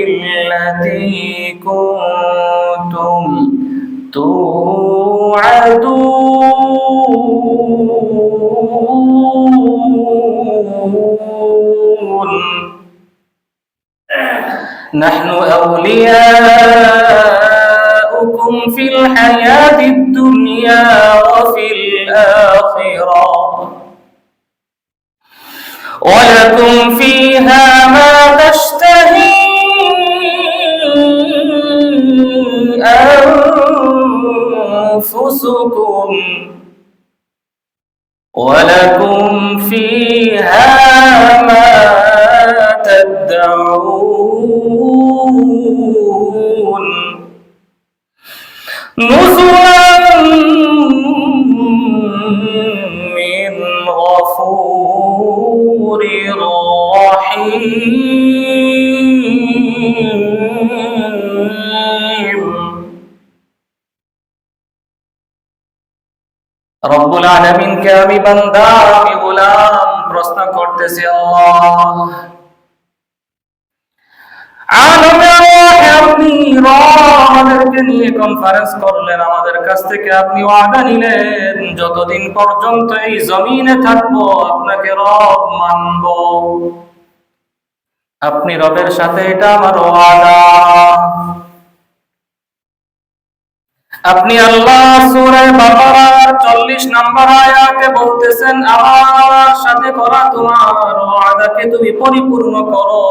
التي كنتم توعدون نحن أولياؤكم في الحياة الدنيا وفي الآخرة ولكم فيها ما تشتهي أنفسكم ولكم فيها ما تدعون نزلا من غفور رحيم রব্বুল আলামিনকে আমি বান্দা, আমি গোলাম প্রশ্ন করতেছি, আল্লাহ আপনি আমাদেরকে নিয়ে কনফারেন্স করলেন, আমাদের কাছ থেকে আপনি ওয়াদা নিলেন যতদিন পর্যন্ত এই জমিনে থাকবো আপনাকে রব মানব। আপনি রবের সাথে, এটা আমার ওয়াদা। আপনি আল্লাহ সূরা বাকারার 40 নম্বর আয়াতে বলতেছেন, আমার সাথে করা তোমার ওয়াদাকে তুমি পরিপূর্ণ করো।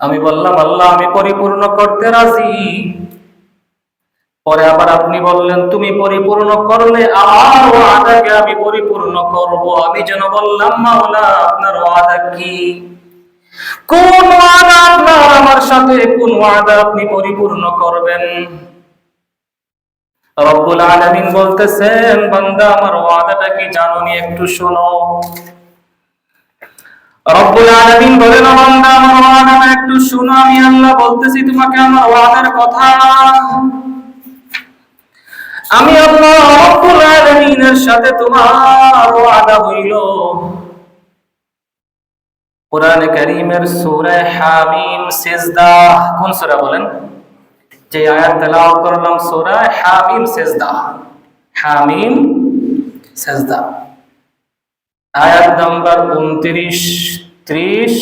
আমি বললাম, আল্লাহ আমি পরিপূর্ণ করতে রাজি। পরে আবার আপনি বললেন, তুমি পরিপূর্ণ করলে আমার ওয়াদাকে আমি পরিপূর্ণ করব। আমি যেন বললাম, মাওলা আপনার ওয়াদা কি? কোন ওয়াদা আপনার আমার সাথে? কোন ওয়াদা আপনি পরিপূর্ণ করবেন? রব্বুল আলামিন বলতেছেন, বান্দা আমার ওয়াদাটা কি জানোনি? একটু শোনো। রব্বুল আলামিন বলেন, বান্দা আমার ওয়াদাটা একটু শোনো। আমি আল্লাহ বলতেছি তোমাকে আমার ওয়াদার কথা। আমি আল্লাহ রব্বুল আলামিনের সাথে তোমার ওয়াদা হইল। কোরআনে কারীমের সূরা হামিম সিজদা, কোন সূরা বলেন? যে আয়াত তেলাওয়াত করলাম, সূরা হামিম সিজদা। হামিম সিজদা আয়াত নাম্বার 29, 30,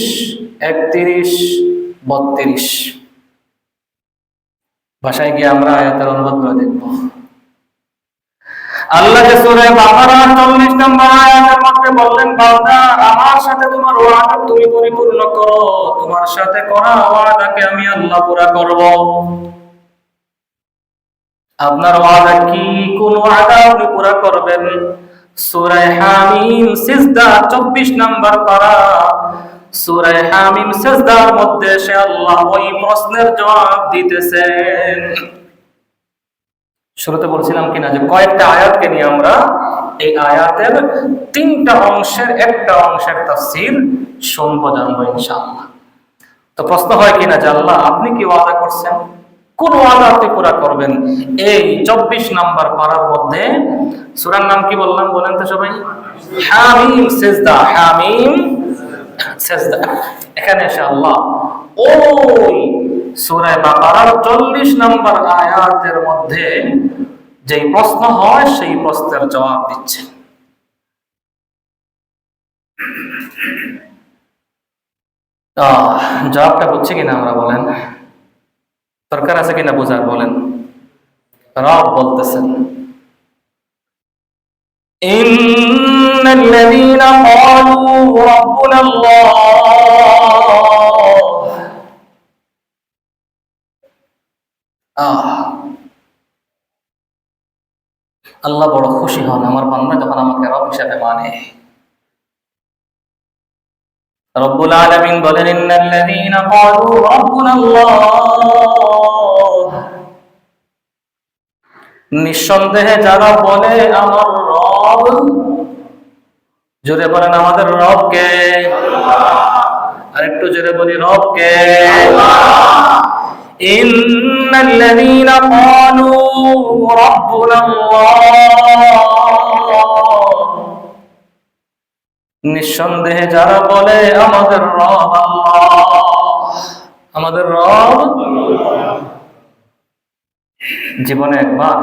31, 32। ভাষায় গিয়ে আমরা আয়াতের অনুবাদ করে দেখব। আল্লাহ যে সূরা বাকারার 40 নম্বর আয়াতের মধ্যে বললেন, বান্দা আমার সাথে তোমার ওয়াদা তুমি পরিপূর্ণ করো। তোমার সাথে করা ওয়াদাকে আমি আল্লাহ পুরা করব। আপনার ওয়াদা কি? কোন ওয়াদা আপনি পুরা করবেন? সূরা হামিম সিজদা 24 নম্বর পারা। সূরা হামিম সিজদার মধ্যে সে আল্লাহ ওই প্রশ্নের জবাব দিতেছেন। শুরুতে বলছিলাম কিনা যে কয়েকটা আয়াতকে নিয়ে আমরা এই আয়াতের 3টা অংশের একটা অংশের তাফসীর শুনবো, জানবো ইনশাআল্লাহ। তো প্রশ্ন হয় কিনা যে আল্লাহ আপনি কি ওয়াদা করছেন? কোন ওয়াদা আপনি পুরা করবেন? এই 24 নাম্বার পারার মধ্যে সূরার নাম কি বললাম বলেন তো সবাই? হামিম সিজদা। হামিম সিজদা। এখানে এসে আল্লাহ ওই সূরা বাকারার 40 নাম্বার আয়াতের মধ্যে যেই প্রশ্ন হয় সেই প্রশ্নের জবাব দিচ্ছে। জবাবটা বুঝছি কিনা আমরা বলেন? দরকার আছে কিনা বোঝার বলেন? রব বলতেছেন ইন্নাল্লাযীনা ক্বালু রাব্বুনাল্লাহ, আল্লাহ বড় খুশি হন আমার বান্দা যখন আমাকে রব হিসেবে মানে। রব্বুল আলামিন বলেন ইন্নাল্লাযীনা ক্বালু রাব্বুনাল্লাহ, নিঃসন্দেহে যারা বলে আমার রব, জোরে বলেন আমাদের রব কে? আরেকটু জোরে বলি রব কে? ইন্নাল্লাযীনা ক্বালু রাব্বুনাল্লাহ, নিঃসন্দেহে যারা বলে আমাদের রব আল্লাহ, আমাদের রব জীবনে একবার,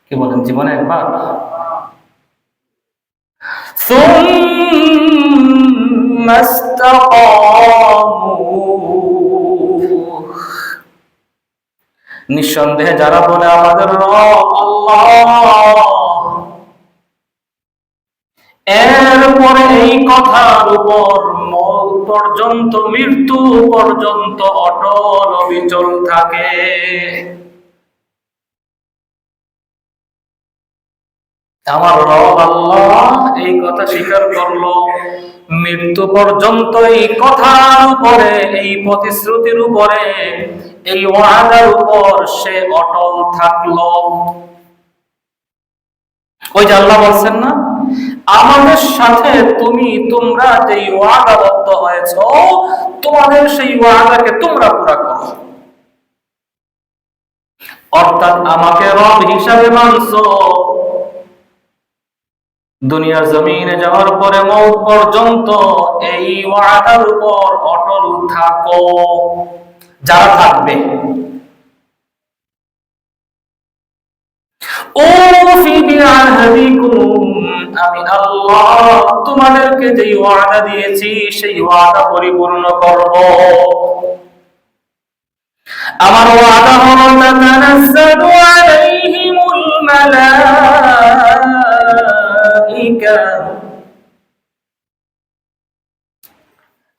কি বলেন জীবনে একবার, সুম্মা ইসতাকামু, নিঃসন্দেহে যারা বলে আমাদের রব আল্লাহ, এরপরে এই কথার উপর মৌত পর্যন্ত, মৃত্যু পর্যন্ত অটল অবিচল থাকে। আমার রব আল্লাহ এই কথা স্বীকার করলো, মৃত্যু পর্যন্ত এই কথার উপরে, এই প্রতিশ্রুতির উপরে, এই ওয়াদার উপর সে অটল থাকলো। ওই যে আল্লাহ বলছেন না, আমাদের সাথে তোমরা যে ওয়াদাবদ্ধ হয়েছ, তোমাদের সেই ওয়াদাকে তোমরা পুরা করো। অর্থাৎ আমাকে রব হিসাবে মানছো, দুনিয়ার জমিনে যাওয়ার পরে মওত পর্যন্ত এই ওয়াদার উপর অটল থাকো। যারা থাকবে, আমি আল্লাহ তোমাদেরকে যে ওয়াদা দিয়েছি সেই ওয়াদা পরিপূর্ণ করব। আমার ওয়াদা হলো তাতানাজ্জালু আলাইহিমুল মালাইকা,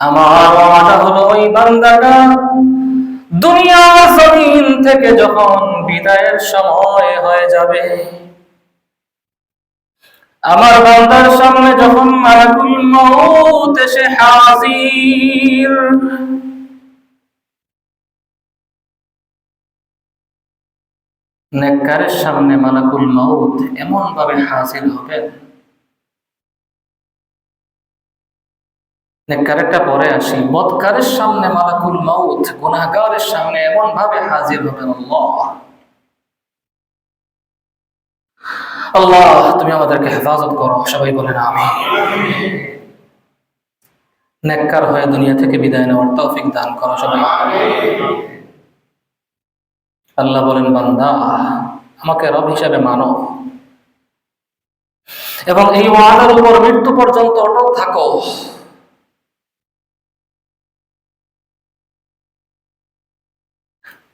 আমার ওয়াদা হলো ওই বান্দাটা দুনিয়া জমিন থেকে যখন বিদায়ের সময় হয়ে যাবে, আমার বান্দার সামনে যখন মালাকুল মউত এসে হাজির, নেককারের সামনে মালাকুল মউত এমন ভাবে হাজির হবেন, নেককারেরটা পরে আসি, বদকারের সামনে মালাকুল মউত, গুনাহগারের সামনে এমন ভাবে হাজির হবেন। আল্লাহ তুমি আমাদেরকে হেফাজত করো, সবাই বলেন আমিন। নেককার হয়ে দুনিয়া থেকে বিদায় নেওয়ার তৌফিক দান করো, সবাই। আল্লাহ বলেন বান্দা আমাকে রব হিসাবে মানো এবং এই ওয়াদার উপর মৃত্যু পর্যন্ত অটল থাকো।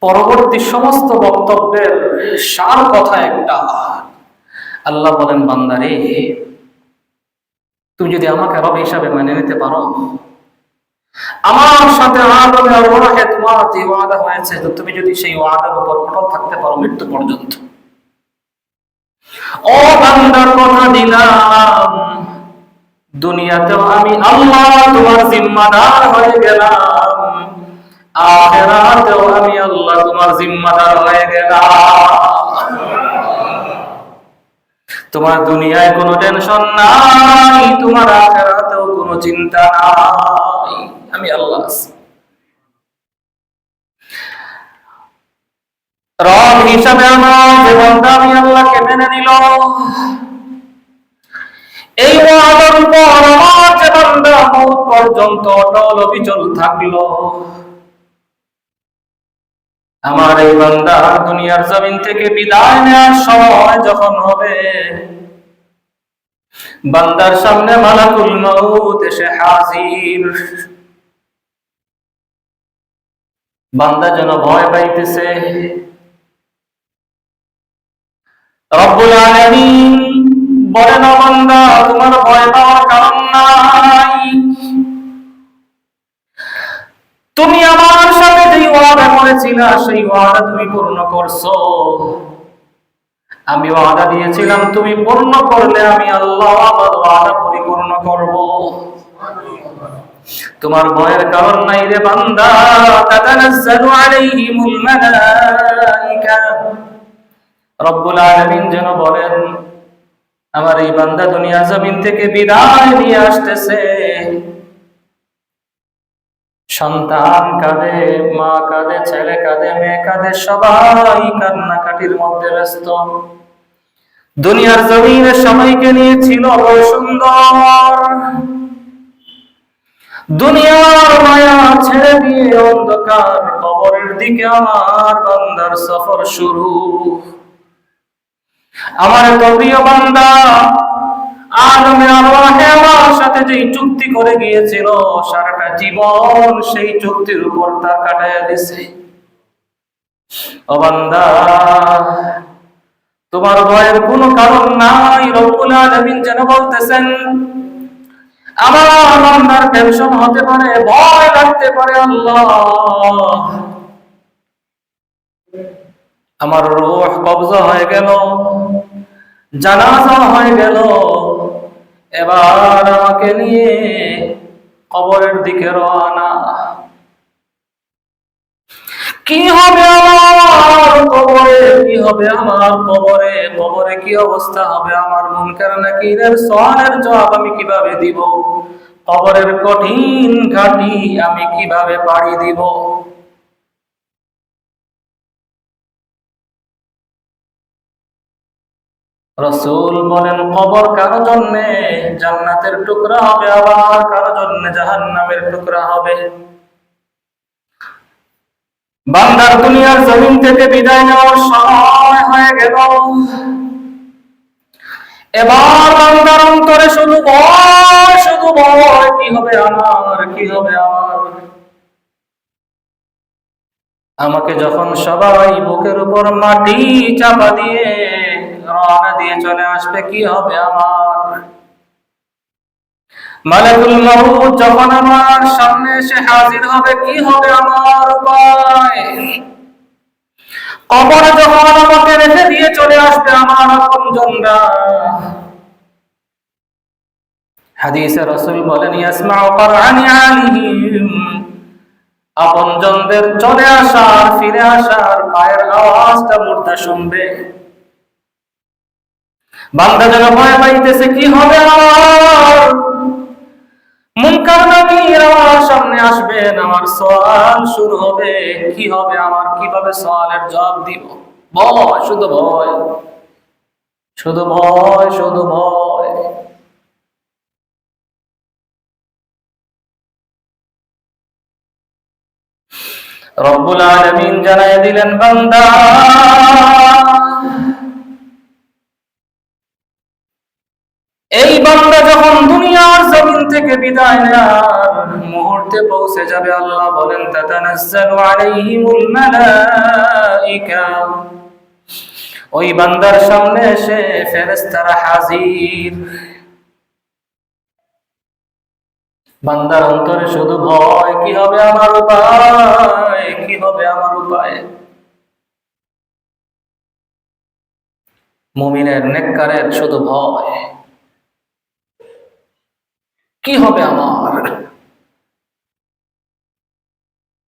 পরবর্তী সমস্ত বক্তব্যের সার কথা একটা, আল্লাহ বলেন বান্দারে তুমি যদি আমাকে রব হিসাবে মেনে নিতে পারো, আমার সাথে আদমে আরওয়াহে তোমার যে ওয়াদা হয়েছে, তো তুমি যদি সেই ওয়াদার উপর অটল থাকতে পারো মৃত্যু পর্যন্ত, ও বান্দার কথা দিলাম দুনিয়াতেও আমি আল্লাহ তোমার জিম্মাদার হয়ে গেলাম, আখিরাতেও আমি আল্লাহ তোমার জিম্মাদার হয়ে গেলাম। তোমার দুনিয়ায় কোনো টেনশন নাই, তোমার আখিরাতেও কোনো চিন্তা নাই, আমি আল্লাহ। রব হিসাবে আমার যে বান্দা আমি আল্লাহকে মেনে নিল, এই ওয়াদার উপর আমার যে বান্দা মওত পর্যন্ত অটল অবিচল থাকলো, আমার এই বান্দা দুনিয়ার জমিন থেকে বিদায় নেওয়ার সময় যখন হবে, বান্দার সামনে মালাকুল মউত এসে হাজির। বান্দা যেন ভয় পাইতেছে। রব্বুল আলামিন বলেন, ও বান্দা, তোমার ভয় পাওয়ার কারণ নাই। তুমি আমার সাথে যে ওয়াদা করেছিলা সেই ওয়াদা তুমি পূর্ণ করছো। আমি ওয়াদা দিয়েছিলাম তুমি পূর্ণ করলে আমি আল্লাহ আমার ওয়াদা পরিপূর্ণ করব। তোমার ভয়ের কারণ নাই রে বান্দা। তাতানাজ্জালু আলাইহিমুল মালাইকা, রব্বুল আলামিন যেন বলেন, আমার এই বান্দা দুনিয়া জমিন থেকে বিদায় নিয়ে আসতেছে। সন্তান কাঁদে, মা কাঁদে, ছেলে কাঁদে, মেয়ে কাঁদে, সবাই কান্নাকাটির মধ্যে ব্যস্ত। দুনিয়ার জমিনে সবাইকে নিয়ে ছিল বড় সুন্দর। দুনিয়ার মায়া ছেড়ে দিয়ে অন্ধকার কবরের দিকে আমার বান্দার সফর শুরু। আমার প্রিয় বান্দা আদমের আরওয়াহে আমার সাথে যেই চুক্তি করে গিয়েছিল, সারাটা জীবন সেই চুক্তির উপর তার কাটাইয়া দিছে। ও বান্দা, তোমার ভয়ের কোনো কারণ নাই। রব্বুল আলামিন যেন বলতেছেন, আমার বান্দার টেনশন হতে পারে, ভয় লাগতে পারে, আল্লাহ আমার রূহ কবজা হয়ে গেল, জানাজা হয়ে গেল, এবার আমাকে নিয়ে কবরের দিকে রওনা। কি হবে আমার কবরে? কি হবে আমার কবরে? কবরে কি অবস্থা হবে আমার? মুনকার নাকিরের সওয়ালের জবাব আমি কিভাবে দিব? কবরের কঠিন ঘাটি আমি কিভাবে পাড়ি দিব? রাসূল বলেন, কবর কারো জন্য জান্নাতের টুকরা হবে, আবার কারো জন্য জাহান্নামের টুকরা হবে। বান্দার দুনিয়ার জমিন থেকে বিদায় নেওয়ার সময় হয়ে গেল। এবার বান্দার অন্তরে শুধু ভয়, শুধু ভয়, কি হবে আমার? কি হবে আমার? আমাকে যখন সবাই বুকের উপর মাটি চাপা দিয়ে রওনা দিয়ে চলে আসবে, কি হবে আমার? মালাকুল মউত যখন আমার সামনে এসে হাজির হবে, কি হবে আমার উপায়? কবরে যখন আমাকে রেখে দিয়ে চলে আসবে আমার আপনজনরা, হাদিসে রাসূল বলেন, ইয়াসমাউ করআনি আলিহিম, আপনজনদের চলে আসার, ফিরে আসার পায়ের আওয়াজটা মুর্দা শুনবে। বান্দা যেন ভয় পাইতেছে, কি হবে আমার? মুনকার নাকির আমার সামনে আসবেন, আমার সওয়াল শুরু হবে, কি হবে আমার? কিভাবে সওয়ালের জবাব দিব? ভয়, শুধু ভয়, শুধু ভয়, শুধু ভয়। রব্বুল আলামিন জানাই দিলেন, বান্দা এই বান্দা যখন দুনিয়ার জমিন থেকে বিদায় নেয়ার মুহূর্তে পৌঁছে যাবে, আল্লাহ বলেন, তাতানাজ্জালু আলাইহিমুল মালাইকা, ওই বান্দার সামনে এসে ফেরেশতারা হাজির। বান্দার অন্তরে শুধু ভয়, কি হবে আমার উপায়? কি হবে আমার উপায়? মুমিনের, নেককারের শুধু ভয়, কি হবে আমার?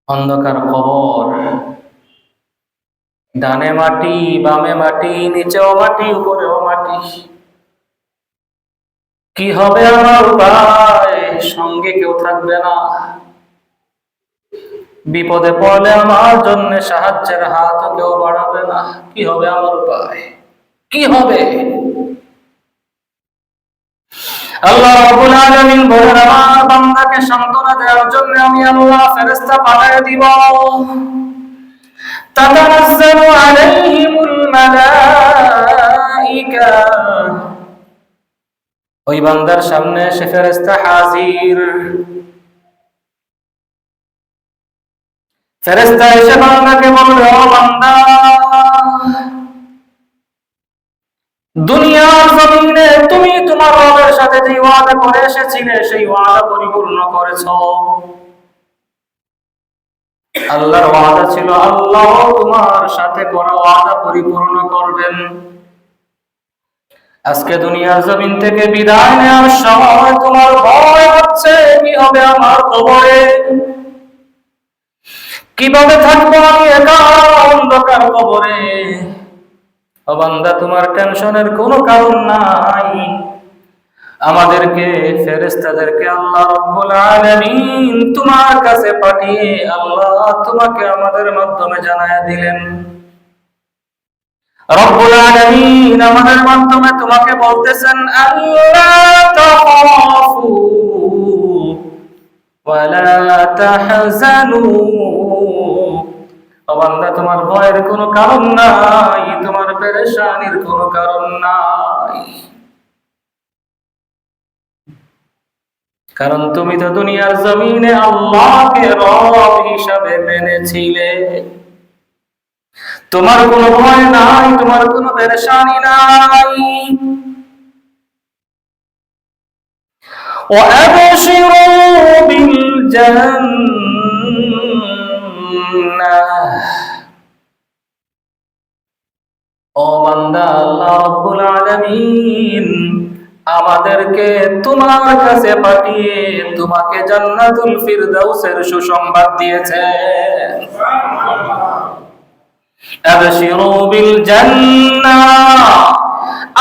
অন্ধকার কবর, ডানে মাটি, বামে মাটি, নিচেও মাটি, উপরেও মাটি, কি হবে আমার উপায়? সঙ্গে কেউ থাকবে না। বিপদে পড়লে আমার জন্য সাহায্যের হাতও কেউ বাড়াবে না। কি হবে আমার উপায়, কি হবে? আল্লাহ রাব্বুল আলামিন বলেন, আমার বান্দাকে সান্ত্বনা দেওয়ার জন্য আমি আল্লাহ ফেরেশতা পাঠিয়ে দিব। তাতানাজ্জালু আলাইহিমুল মালাইকা, ওই বান্দার সামনে সে ফেরেশতা হাজির। ফেরেশতা এসে বান্দাকে বলবে, ও বান্দা, দুনিয়ার জমিনে তুমি তোমার রবের সাথে যে ওয়াদা করে এসেছিলে সেই ওয়াদা পরিপূর্ণ করেছো। আল্লাহর ওয়াদা ছিল আল্লাহ তোমার সাথে করা ওয়াদা পরিপূর্ণ করবেন। আজকে দুনিয়ার জমিন থেকে বিদায় নেওয়ার সময় তোমার ভয় হচ্ছে, কি হবে আমার কবরে, কিভাবে থাকবো আমি একা অন্ধকার কবরে। ও বান্দা, তোমার টেনশনের কোনো কারণ নাই। আমাদেরকে ফেরেশতাদেরকে আল্লাহ রাব্বুল আলামিন তোমার কাছে পাঠিয়ে আল্লাহ তোমাকে আমাদের মাধ্যমে জানায়া দিলেন। রব্বুল আলামিন আমাদের মাধ্যমে তোমাকে বলতেছেন, আল্লাহ তাখাফু ওয়ালা তাহজানু। ও বান্দা, তোমার ভয়ের কোনো কারণ নাই, তোমার পেরেশানির কোনো কারণ নাই, কারণ তুমি তো দুনিয়ার জমিনে আল্লাহকে রব হিসাবে মেনেছিলে। তোমার কোনো ভয় নাই, তোমার কোনো পেরেশানি নাই। ওয়াবশিরু বিল জান্নাহ। ও বান্দা, আল্লাহ রাব্বুল আলামিন আমাদেরকে তোমার কাছে পাঠিয়ে তোমাকে জান্নাতুল ফিরদাউসের সুসংবাদ দিয়েছেন। আবশিরু বিল জান্নাহ,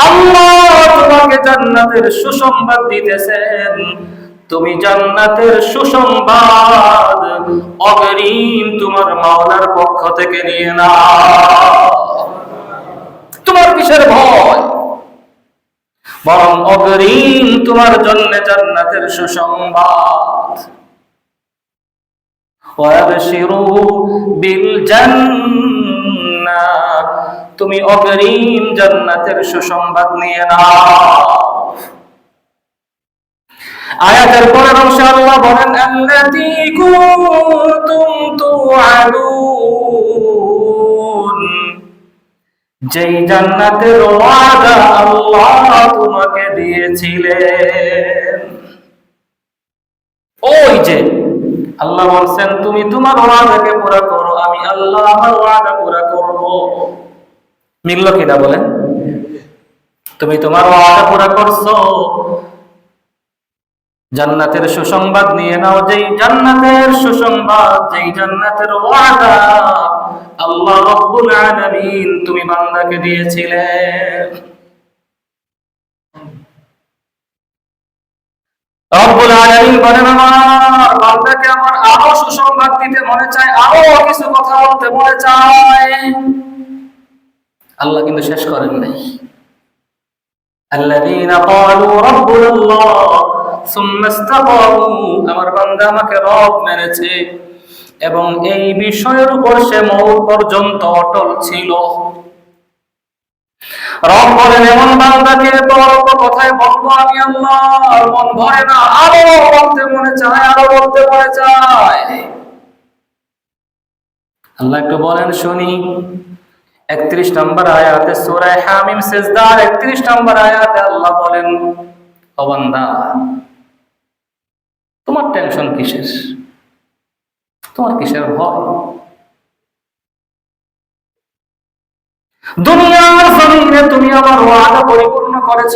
আল্লাহ তোমাকে জান্নাতের সুসংবাদ দিতেছেন। তুমি জান্নাতের সুসংবাদ অগ্রিম তোমার মাওলার পক্ষ থেকে নিয়ে নাও। তোমার কিসের ভয়? বরং অগ্রিম তোমার জন্য জান্নাতের সুসংবাদ। ওয়াবশিরু বিল জান্নাহ, তুমি অগ্রিম জান্নাতের সুসংবাদ নিয়ে নাও। আয়াতের পরের অংশে আল্লাহ বলেন, আল্লাতী কুনতুম তুআদুন, যেই জান্নাতের ওয়াদা আল্লাহ তোমাকে দিয়েছিলেন। ওই যে আল্লাহ বলছেন, তুমি তোমার ওয়াদাকে পুরা করো, আমি আল্লাহ আমার ওয়াদা পুরা করব। মিলল কিনা বলেন? তুমি তোমার ওয়াদা পুরা করছো, জান্নাতের সুসংবাদ নিয়ে নাও। যেই জান্নাতের সুসংবাদ, যেই জান্নাতের ওয়াদা আল্লাহ রাব্বুল আলামিন তুমি বান্দাকে দিয়েছিলেন। রব্বুল আলামিন বলেন, আমার বান্দাকে আমার আরো সুসংবাদ দিতে মনে চায়, আরো কিছু কথা বলতে মনে চায়। আল্লাহ কিন্তু শেষ করেন নাই। আল্লাযীনা ক্বালু রাব্বুনাল্লাহ সুম্মা ইসতাকামু, আমার বান্দা আমাকে রব মেনেছে এবং এই বিষয়ের উপর সে মওত পর্যন্ত অটল ছিল। রব বলেন, এমন বান্দাকে তো অল্প কথায় বলবো আমি আল্লাহ, আর মন ভরে না, আরো বলতে মনে চায়, আরো বলতে মনে চায়। আল্লাহ একটু বলেন শুনি। 31 নম্বর আয়াতে সূরা হামিম সিজদার 31 নম্বর আয়াতে আল্লাহ বলেন, ও বান্দা, তোমার টেনশন কিসের? তোমার কিসের ভয়? দুনিয়ার জমিনে তুমি আমার ওয়াদা পরিপূর্ণ করেছ,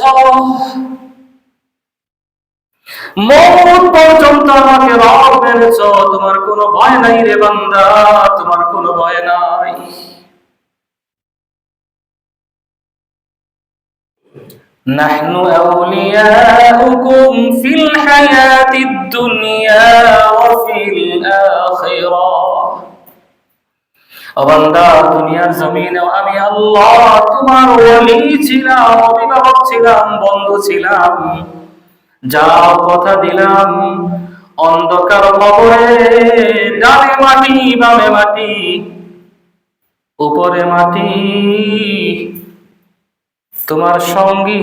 মওত পর্যন্ত আমাকে রব মেনেছ, তোমার কোনো ভয় নাই রে বান্দা, তোমার কোনো ভয় নাই। নাহনু আউলিয়াউকুম ফিল হায়াতিদ দুনিয়া ওয়া ফিল আখিরাহ, ও বান্দা, দুনিয়ার জমিনেও আমি আল্লাহ তোমার ওলি ছিলাম, অভিভাবক ছিলাম, বন্ধু ছিলাম। যাও কথা দিলাম, অন্ধকার কবরে ডানে মাটি বামে মাটি উপরে মাটি, তোমার সঙ্গী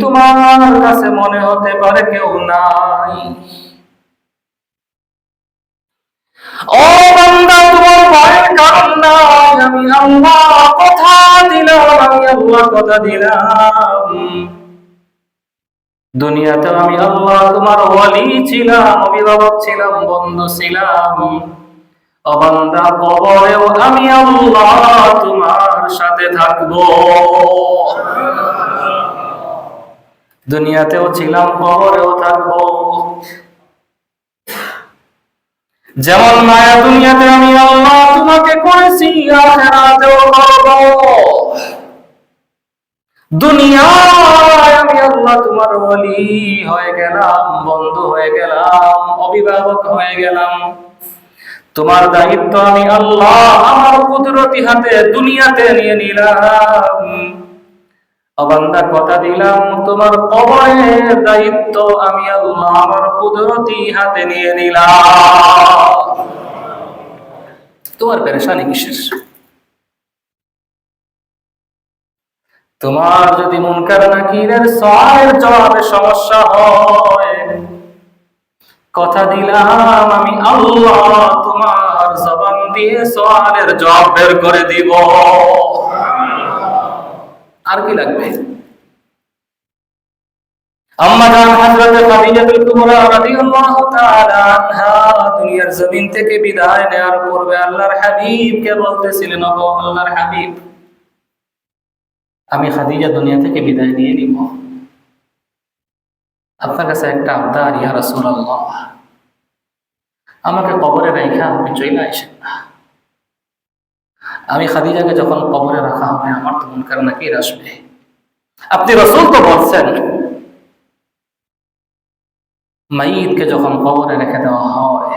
তোমার কাছে মনে হতে পারে কেউ নাই। ও বান্দা, তোমার ভয়ের কারণ নাই। আমি আল্লাহ কথা দিলাম, আমি আল্লাহ কথা দিলাম, দুনিয়াতে আমি আল্লাহ তোমার ওয়ালি ছিলাম, অভিভাবক ছিলাম, বন্ধু ছিলাম। ও বান্দা, কবরেও আমি আল্লাহ তোমার সাথে থাকবো। দুনিয়াতেও ছিলাম, কবরেও থাকবো। যেমন মায়া দুনিয়াতে আমি আল্লাহ তোমাকে করেছি, আখিরাতেও করব। দুনিয়ায় আমি আল্লাহ তোমার ওলি হয়ে গেলাম, বন্ধু হয়ে গেলাম, অভিভাবক হয়ে গেলাম। তোমার দায়িত্ব আমি আল্লাহ আমার কুদরতি হাতে দুনিয়াতে নিয়ে নিলাম। ও বান্দা, কথা দিলাম, তোমার কবরের দায়িত্ব আমি আল্লাহ আমার কুদরতি হাতে নিয়ে নিলাম। তোমার পেরেশানি কিসের? তোমার যদি মুনকার নাকিরের সওয়ালের জবাবে সমস্যা হয়, কথা দিলাম আমি আল্লাহ তোমার জবান দিয়ে সওয়ালের জবাব বের করে দিব। আর কি লাগবে? আম্মা জান হযরত খাদিজাতুল কুবরা রাদিয়াল্লাহু তাআলা আনহা দুনিয়ার জমিন থেকে বিদায় নেওয়ার পূর্বে আল্লাহর হাবিবকে বলতেছিলেন, ওগো আল্লাহর হাবিব, আমি খাদিজা দুনিয়া থেকে বিদায় নিয়ে নিব, আপনার কাছে একটা আবদার, ইয়া রাসূলুল্লাহ, আমাকে কবরে রাইখা আপনি চলে আসেন না। আমি খাদিজাকে যখন কবরে রাখা হবে, আমার তো মুনকার নাকির আসবে। আপনি রাসূল তো বলছেন, মাইয়িতকে যখন কবরে রেখে দেওয়া হয়,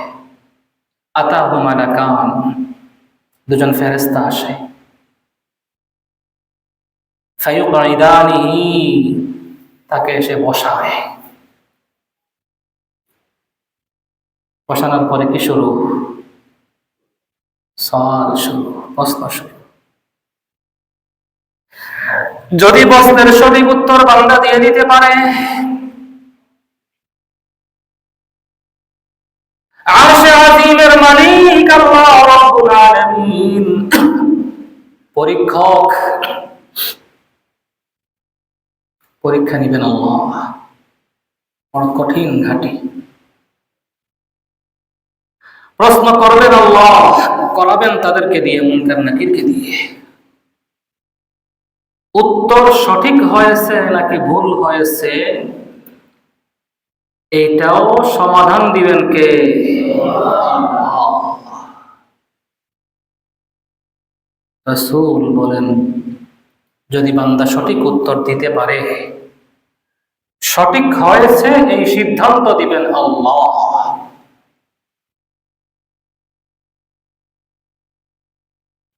আতাহু মালাকান, দুজন ফেরেশতা আসে, ফায়ুকঈদানিহি, তাকে এসে বসায়। বসানোর পরে কি শুরু? সওয়াল শুরু, প্রশ্ন শুরু। যদি প্রশ্নের সঠিক উত্তর বান্দা দিয়ে দিতে পারে, আরশে আজিমের মালিক আল্লাহ রাব্বুল আলামিন পরীক্ষক, পরীক্ষা নিবেন আল্লাহ, বড় কঠিন ঘাটি। প্রশ্ন করবেন আল্লাহ, করাবেন তাদেরকে দিয়ে, মুনকার নাকিরকে দিয়ে। উত্তর সঠিক হয়েছে নাকি ভুল হয়েছে, এটাও সমাধান দিবেন কে? রাসূল বলেন, যদি বান্দা সঠিক উত্তর দিতে পারে, সঠিক হয়েছে এই সিদ্ধান্ত দিবেন আল্লাহ।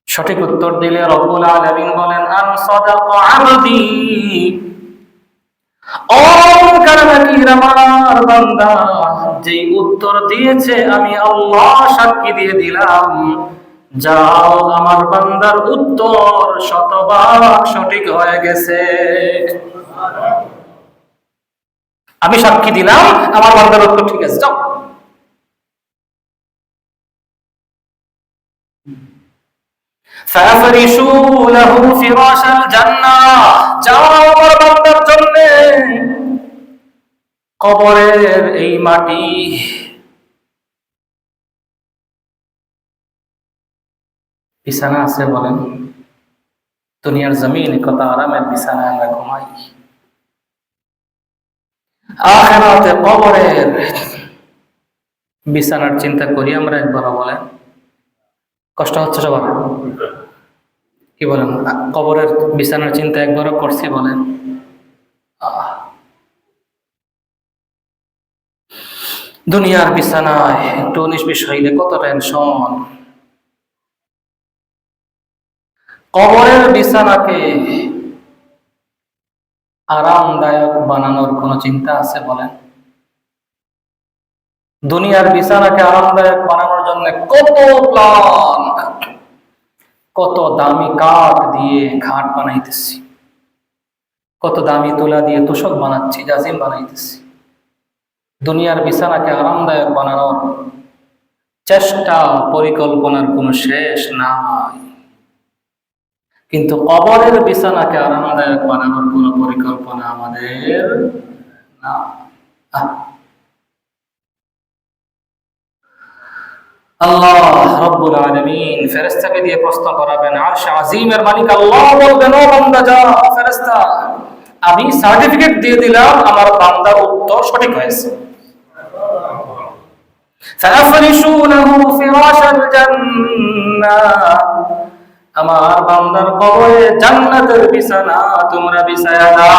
সঠিক উত্তর দিলে রব্বুল আলামিন বলেন, আন সাদাকা আবদি, ও মুনকার নাকির আমার বান্দা যেই উত্তর দিয়েছে আমি আল্লাহ সাক্ষী দিয়ে দিলাম, যাও আমার বান্দার উত্তর শতভাগ সঠিক হয়ে গেছে। আমি সাক্ষী দিলাম আমার বান্দার উত্তর ঠিক আছে, যাও। ফাফরিশু লাহু ফিরাশাল জান্নাহ, যাও আমার বান্দার জন্য কবরের এই মাটি, বিছানা আছে বলেন? দুনিয়ার জমিনে কত আরামের বিছানা আমরা ঘুমাই, আখিরাতে কবরের বিছানার চিন্তা করি আমরা একবার? বলেন, কষ্ট হচ্ছে সবার? কি বলেন? কবরের বিছানার চিন্তা একবারও করছি বলেন? দুনিয়ার বিছানায় একটু 19-20 হইলে কত টেনশন। কবরের বিছানাকে আরামদায়ক বানানোর কোন চিন্তা আছে বলেন? দুনিয়ার বিছানাকে আরামদায়ক বানানোর জন্য কত প্ল্যান, কত দামি কাঠ দিয়ে খাট বানাইতেছি, কত দামি তুলা দিয়ে তোশক বানাচ্ছি, জাজিম বানাইতেছি। দুনিয়ার বিছানাকে আরামদায়ক বানানোর চেষ্টা পরিকল্পনার কোনো শেষ নাই, কিন্তু কবরের বিছানাকে আরামদায়ক বানানোর কোনো পরিকল্পনা আমাদের না। আল্লাহ রাব্বুল আলামিন ফেরেশতাকে দিয়ে প্রশ্ন করাবেন, আরশ আজিমের মালিক আল্লাহ বলবেন, ও বান্দা যা, ফেরেশতা আমি সার্টিফিকেট দিয়ে দিলাম আমার বান্দার উত্তর সঠিক হয়েছে। ফাফরিশুনাহু ফিরাশাল জান্নাহ, আমার বান্দার কবরে জান্নাতের বিছানা তোমরা বিছায়া দাও।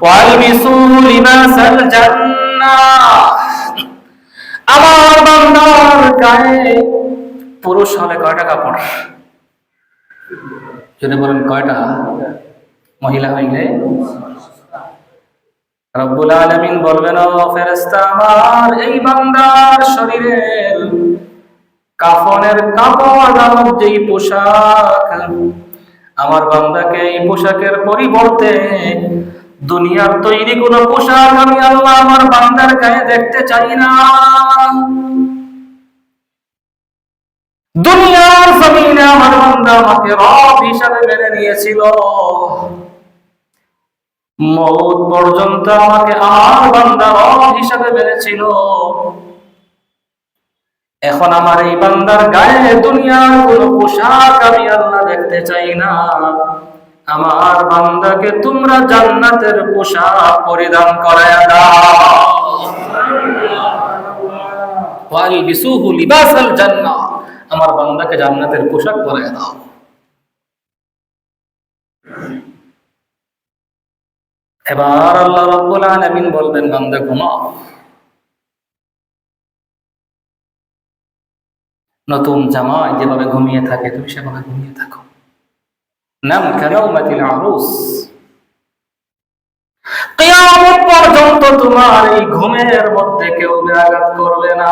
ওয়ালবিসু লিবাসাল জান্নাহ, আমার বান্দার গায়ে পুরুষ হলে কয়টা কাপড়? যদি বলেন কয়টা? মহিলা হইলে রব্বুল আলামিন বলবেন, ও ফেরেশতা আমার এই বান্দার শরীরের কাফনের কাপড় নামক যেই পোশাক, আমার বান্দাকে এই পোশাকের পরিবর্তে দুনিয়ার তৈরি কোন পোশাক আমি আল্লাহ আমার বান্দার গায়ে দেখতে চাই না। দুনিয়ার জমিনে আমার বান্দা আমাকে রব হিসাবে মেনে নিয়েছিল, মওত পর্যন্ত আমাকে আমার বান্দা রব হিসাবে মেনেছিল। এখন আমার এই বান্দার গায়ে দুনিয়ার কোন পোশাক আমি আল্লাহ দেখতে চাই না। আমার বান্দাকে তোমরা জান্নাতের পোশাক পরিধান করায়া দাও। ওয়ালবিসুহু লিবাসাল জান্নাহ, আমার বান্দাকে জান্নাতের পোশাক পরায়া দাও। এবার আল্লাহ রাব্বুল আলামিন বলবেন, বান্দা ঘুমাও। নতুন জামাই যেভাবে ঘুমিয়ে থাকে তুমি সেভাবে ঘুমিয়ে থাকো। নাম কানাউমাতিল আরুস, কিয়ামত পর্যন্ত তোমার এই ঘুমের মধ্যে কেউ ব্যাঘাত করবে না।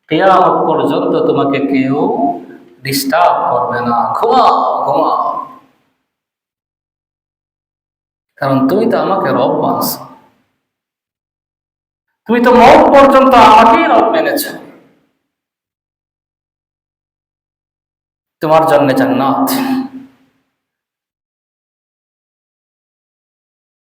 কিয়ামত পর্যন্ত তোমাকে কেউ ডিস্টার্ব করবে না। ঘুমাও ঘুমাও, কারণ তুমি তো আমাকে রব মানছো, তুমি তো মওত পর্যন্ত আমাকেই রব মেনেছো। তোমার জন্য জান্নাত,